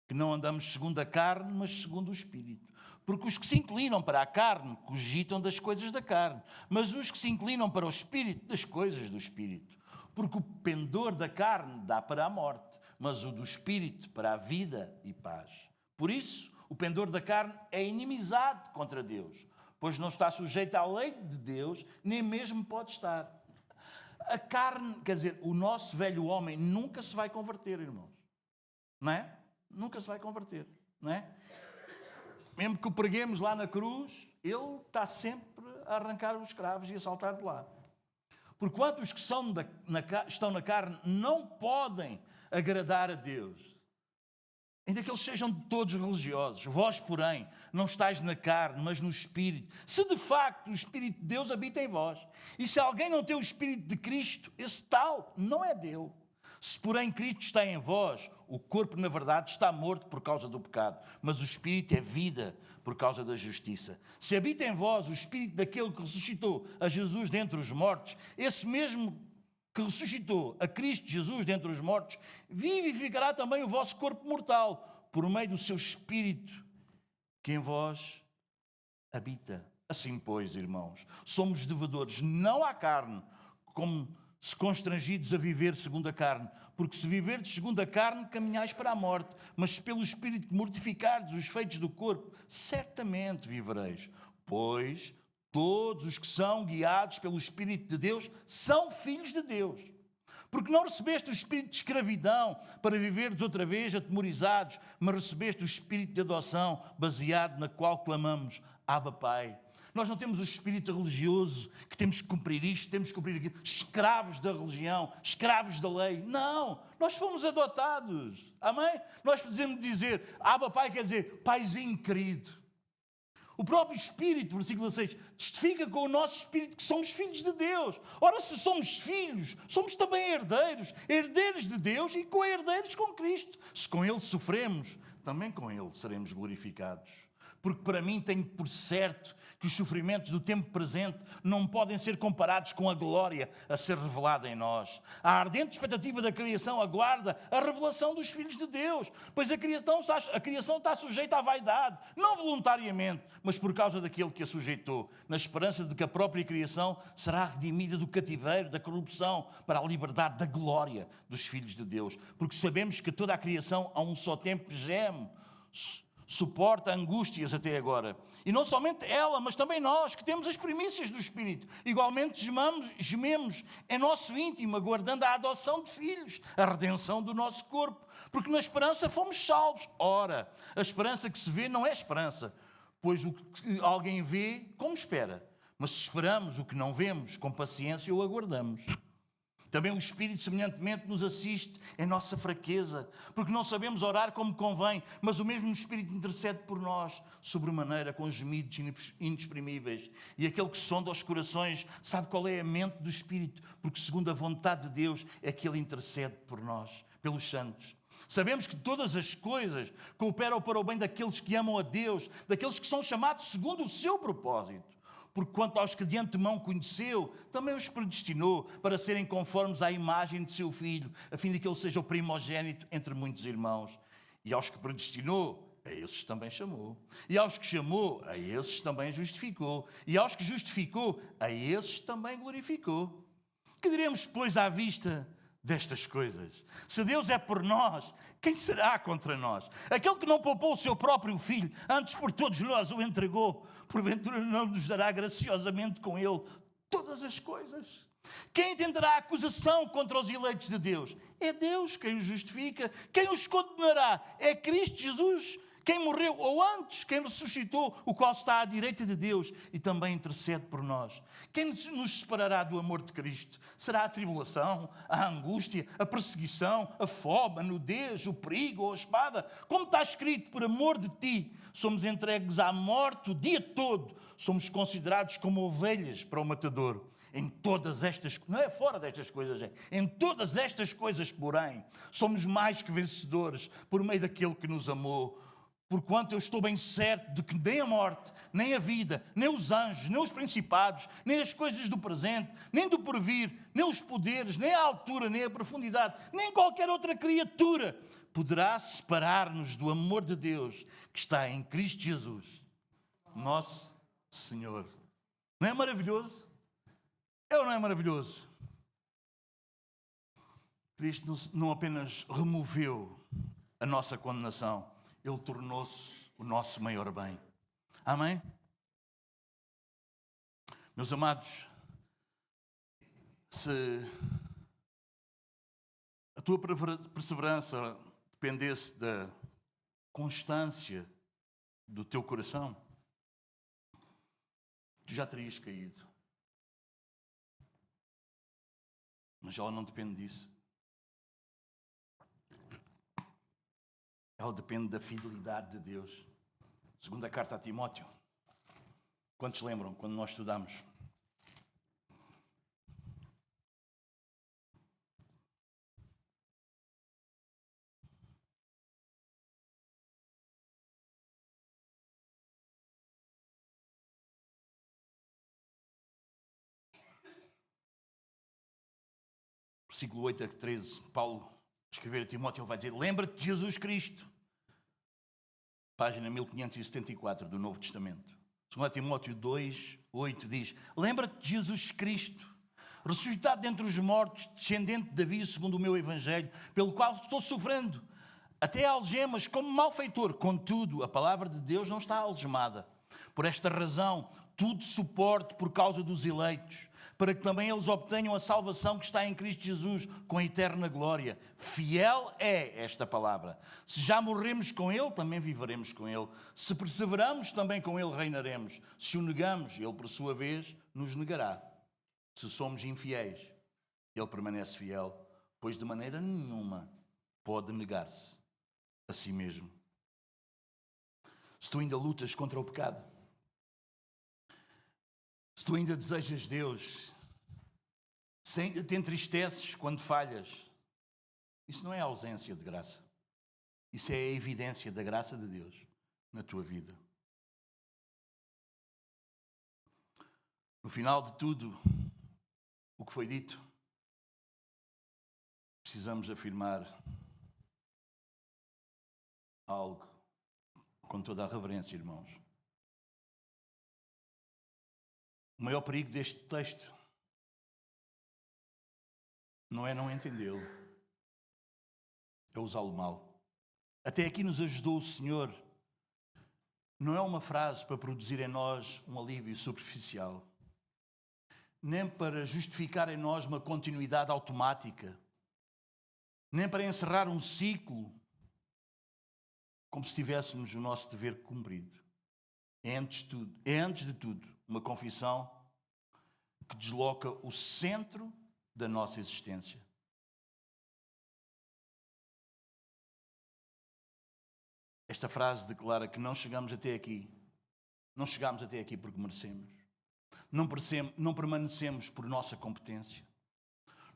que não andamos segundo a carne, mas segundo o Espírito. Porque os que se inclinam para a carne cogitam das coisas da carne, mas os que se inclinam para o Espírito, das coisas do Espírito. Porque o pendor da carne dá para a morte, mas o do Espírito para a vida e paz. Por isso, o pendor da carne é inimizade contra Deus, pois não está sujeito à lei de Deus, nem mesmo pode estar. A carne, quer dizer, o nosso velho homem nunca se vai converter, irmãos. Não é? Nunca se vai converter, não é? Mesmo que o preguemos lá na cruz, ele está sempre a arrancar os cravos e a saltar de lá. Porquanto os que estão na carne não podem agradar a Deus, ainda que eles sejam todos religiosos. Vós, porém, não estáis na carne, mas no Espírito. Se de facto o Espírito de Deus habita em vós. E se alguém não tem o Espírito de Cristo, esse tal não é dele. Se, porém, Cristo está em vós, o corpo, na verdade, está morto por causa do pecado, mas o Espírito é vida por causa da justiça. Se habita em vós o Espírito daquele que ressuscitou a Jesus dentre os mortos, esse mesmo que ressuscitou a Cristo Jesus dentre os mortos, vivificará também o vosso corpo mortal, por meio do seu Espírito, que em vós habita. Assim, pois, irmãos, somos devedores não à carne, como se constrangidos a viver segundo a carne, porque se viverdes segundo a carne, caminhais para a morte, mas se pelo Espírito mortificardes os feitos do corpo, certamente vivereis. Pois todos os que são guiados pelo Espírito de Deus são filhos de Deus. Porque não recebeste o espírito de escravidão para viverdes outra vez atemorizados, mas recebeste o espírito de adoção, baseado na qual clamamos, Abba, Pai. Nós não temos o espírito religioso, que temos que cumprir isto, temos que cumprir aquilo, escravos da religião, escravos da lei. Não, nós fomos adotados. Amém? Nós podemos dizer, Abba, Pai, quer dizer, Paizinho querido. O próprio Espírito, versículo 6, testifica com o nosso Espírito que somos filhos de Deus. Ora, se somos filhos, somos também herdeiros, herdeiros de Deus e co-herdeiros com Cristo. Se com Ele sofremos, também com Ele seremos glorificados. Porque para mim tenho por certo que os sofrimentos do tempo presente não podem ser comparados com a glória a ser revelada em nós. A ardente expectativa da criação aguarda a revelação dos filhos de Deus, pois a criação está sujeita à vaidade, não voluntariamente, mas por causa daquele que a sujeitou, na esperança de que a própria criação será redimida do cativeiro, da corrupção, para a liberdade da glória dos filhos de Deus. Porque sabemos que toda a criação a um só tempo geme, suporta angústias até agora. E não somente ela, mas também nós, que temos as primícias do Espírito. Igualmente gememos em nosso íntimo, aguardando a adoção de filhos, a redenção do nosso corpo. Porque na esperança fomos salvos. Ora, a esperança que se vê não é esperança, pois o que alguém vê, como espera. Mas se esperamos o que não vemos, com paciência o aguardamos. Também o Espírito semelhantemente nos assiste em nossa fraqueza, porque não sabemos orar como convém, mas o mesmo Espírito intercede por nós, sobremaneira com gemidos inexprimíveis. E aquele que sonda os corações sabe qual é a mente do Espírito, porque segundo a vontade de Deus é que Ele intercede por nós, pelos santos. Sabemos que todas as coisas cooperam para o bem daqueles que amam a Deus, daqueles que são chamados segundo o seu propósito. Porque quanto aos que de antemão conheceu, também os predestinou para serem conformes à imagem de seu Filho, a fim de que ele seja o primogênito entre muitos irmãos. E aos que predestinou, a esses também chamou. E aos que chamou, a esses também justificou. E aos que justificou, a esses também glorificou. Que diremos, pois, à vista destas coisas? Se Deus é por nós, quem será contra nós? Aquele que não poupou o seu próprio filho, antes por todos nós o entregou, porventura não nos dará graciosamente com ele todas as coisas? Quem tentará acusação contra os eleitos de Deus? É Deus quem os justifica. Quem os condenará? É Cristo Jesus, quem morreu, ou antes, quem ressuscitou, o qual está à direita de Deus e também intercede por nós. Quem nos separará do amor de Cristo? Será a tribulação, a angústia, a perseguição, a fome, a nudez, o perigo ou a espada? Como está escrito, por amor de ti, somos entregues à morte o dia todo. Somos considerados como ovelhas para o matador. Em todas estas, não é fora destas coisas, em todas estas coisas, porém, somos mais que vencedores por meio daquele que nos amou. Porquanto eu estou bem certo de que nem a morte, nem a vida, nem os anjos, nem os principados, nem as coisas do presente, nem do porvir, nem os poderes, nem a altura, nem a profundidade, nem qualquer outra criatura poderá separar-nos do amor de Deus que está em Cristo Jesus, nosso Senhor. Não é maravilhoso? É ou não é maravilhoso? Cristo não apenas removeu a nossa condenação, Ele tornou-se o nosso maior bem. Amém? Meus amados, se a tua perseverança dependesse da constância do teu coração, tu já terias caído. Mas ela não depende disso. Ela depende da fidelidade de Deus. Segunda carta a Timóteo. Quantos lembram quando nós estudamos? Versículo 8 a 13, Paulo escrever a Timóteo, ele vai dizer: lembra-te de Jesus Cristo. Página 1574 do Novo Testamento. 2 Timóteo 2, 8 diz: lembra-te de Jesus Cristo, ressuscitado dentre os mortos, descendente de Davi, segundo o meu evangelho, pelo qual estou sofrendo até algemas como malfeitor. Contudo, a palavra de Deus não está algemada. Por esta razão, tudo suporto por causa dos eleitos, para que também eles obtenham a salvação que está em Cristo Jesus, com a eterna glória. Fiel é esta palavra. Se já morremos com Ele, também viveremos com Ele. Se perseveramos, também com Ele reinaremos. Se o negamos, Ele, por sua vez, nos negará. Se somos infiéis, Ele permanece fiel, pois de maneira nenhuma pode negar-se a si mesmo. Se tu ainda lutas contra o pecado, se tu ainda desejas Deus, se ainda te entristeces quando falhas, isso não é ausência de graça. Isso é a evidência da graça de Deus na tua vida. No final de tudo o que foi dito, precisamos afirmar algo com toda a reverência, irmãos. O maior perigo deste texto não é não entendê-lo, é usá-lo mal. Até aqui nos ajudou o Senhor. Não é uma frase para produzir em nós um alívio superficial, nem para justificar em nós uma continuidade automática, nem para encerrar um ciclo como se tivéssemos o nosso dever cumprido. É antes de tudo uma confissão que desloca o centro da nossa existência. Esta frase declara que não chegámos até aqui porque merecemos. Não permanecemos por nossa competência.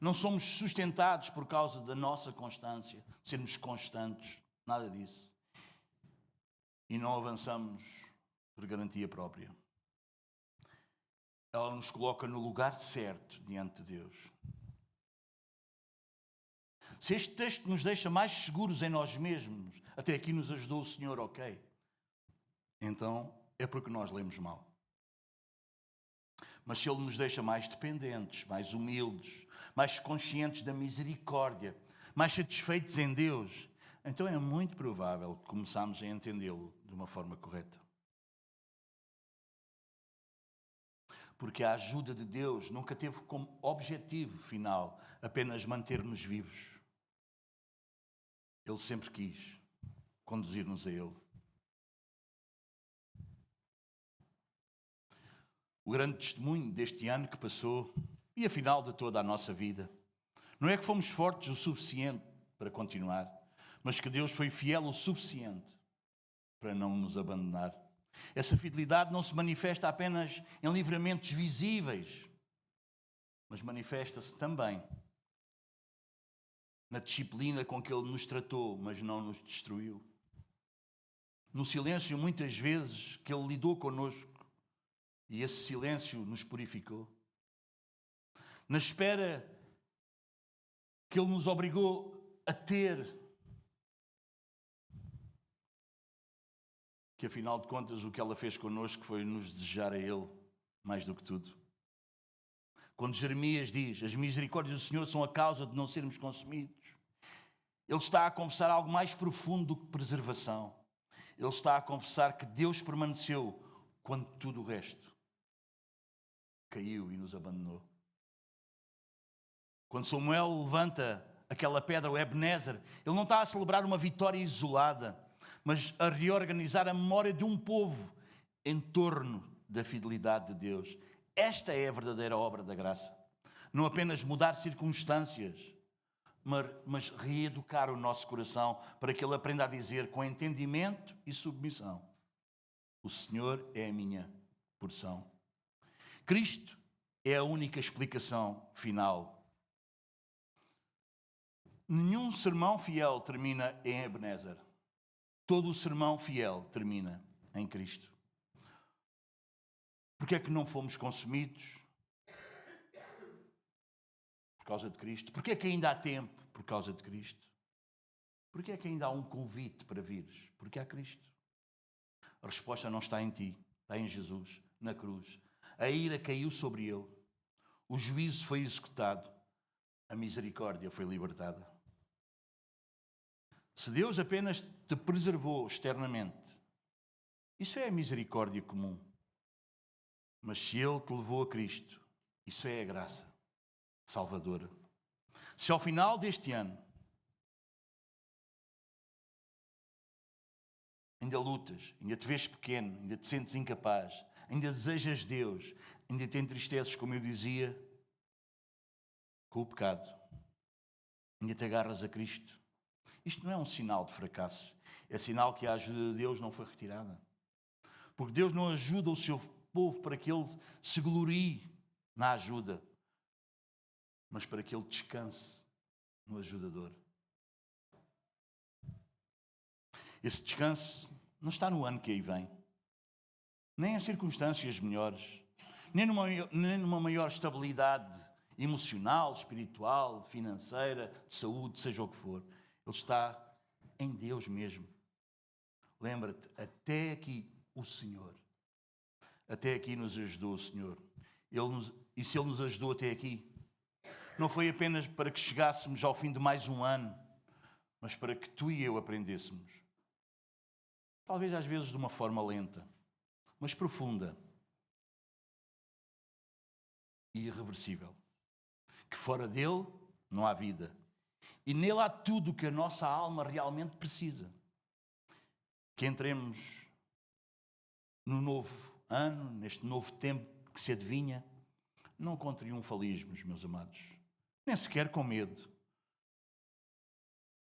Não somos sustentados por causa da nossa constância, sermos constantes, nada disso. E não avançamos por garantia própria. Ela nos coloca no lugar certo diante de Deus. Se este texto nos deixa mais seguros em nós mesmos, até aqui nos ajudou o Senhor, ok. Então é porque nós lemos mal. Mas se Ele nos deixa mais dependentes, mais humildes, mais conscientes da misericórdia, mais satisfeitos em Deus, então é muito provável que começamos a entendê-lo de uma forma correta. Porque a ajuda de Deus nunca teve como objetivo final apenas manter-nos vivos. Ele sempre quis conduzir-nos a Ele. O grande testemunho deste ano que passou, e afinal de toda a nossa vida, não é que fomos fortes o suficiente para continuar, mas que Deus foi fiel o suficiente para não nos abandonar. Essa fidelidade não se manifesta apenas em livramentos visíveis, mas manifesta-se também na disciplina com que Ele nos tratou, mas não nos destruiu. No silêncio, muitas vezes, que Ele lidou connosco, e esse silêncio nos purificou. Na espera que Ele nos obrigou a ter, que afinal de contas o que ela fez connosco foi nos desejar a Ele mais do que tudo. Quando Jeremias diz, as misericórdias do Senhor são a causa de não sermos consumidos, ele está a confessar algo mais profundo do que preservação. Ele está a confessar que Deus permaneceu quando tudo o resto caiu e nos abandonou. Quando Samuel levanta aquela pedra, o Ebenezer, ele não está a celebrar uma vitória isolada, mas a reorganizar a memória de um povo em torno da fidelidade de Deus. Esta é a verdadeira obra da graça. Não apenas mudar circunstâncias, mas reeducar o nosso coração para que ele aprenda a dizer com entendimento e submissão: o Senhor é a minha porção. Cristo é a única explicação final. Nenhum sermão fiel termina em Ebenezer. Todo o sermão fiel termina em Cristo. Porque é que não fomos consumidos? Por causa de Cristo. Porque é que ainda há tempo? Por causa de Cristo. Porque é que ainda há um convite para vires? Porque há Cristo. A resposta não está em ti, está em Jesus, na cruz. A ira caiu sobre ele. O juízo foi executado. A misericórdia foi libertada. Se Deus apenas te preservou externamente, isso é a misericórdia comum. Mas se Ele te levou a Cristo, isso é a graça salvadora. Se ao final deste ano ainda lutas, ainda te vês pequeno, ainda te sentes incapaz, ainda desejas Deus, ainda te entristeces, como eu dizia, com o pecado, ainda te agarras a Cristo, isto não é um sinal de fracasso, é sinal que a ajuda de Deus não foi retirada. Porque Deus não ajuda o seu povo para que ele se glorie na ajuda, mas para que ele descanse no ajudador. Esse descanso não está no ano que aí vem, nem em circunstâncias melhores, nem numa maior estabilidade emocional, espiritual, financeira, de saúde, seja o que for. Ele está em Deus mesmo. Lembra-te, até aqui o Senhor. Até aqui nos ajudou o Senhor. E se Ele nos ajudou até aqui, não foi apenas para que chegássemos ao fim de mais um ano, mas para que tu e eu aprendêssemos. Talvez às vezes de uma forma lenta, mas profunda e irreversível. Que fora dele não há vida. E nele há tudo o que a nossa alma realmente precisa. Que entremos no novo ano, neste novo tempo que se adivinha, não com triunfalismos, meus amados, nem sequer com medo,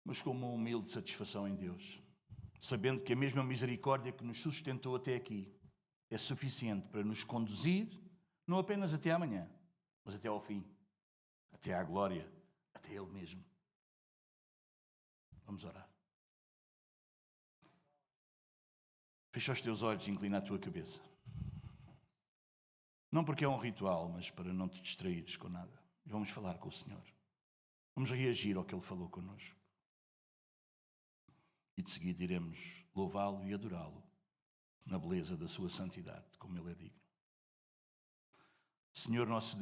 mas com uma humilde satisfação em Deus, sabendo que a mesma misericórdia que nos sustentou até aqui é suficiente para nos conduzir, não apenas até amanhã, mas até ao fim, até à glória, até Ele mesmo. Vamos orar. Fecha os teus olhos e inclina a tua cabeça. Não porque é um ritual, mas para não te distraires com nada. E vamos falar com o Senhor. Vamos reagir ao que Ele falou connosco. E de seguida iremos louvá-lo e adorá-lo na beleza da sua santidade, como Ele é digno. Senhor nosso Deus,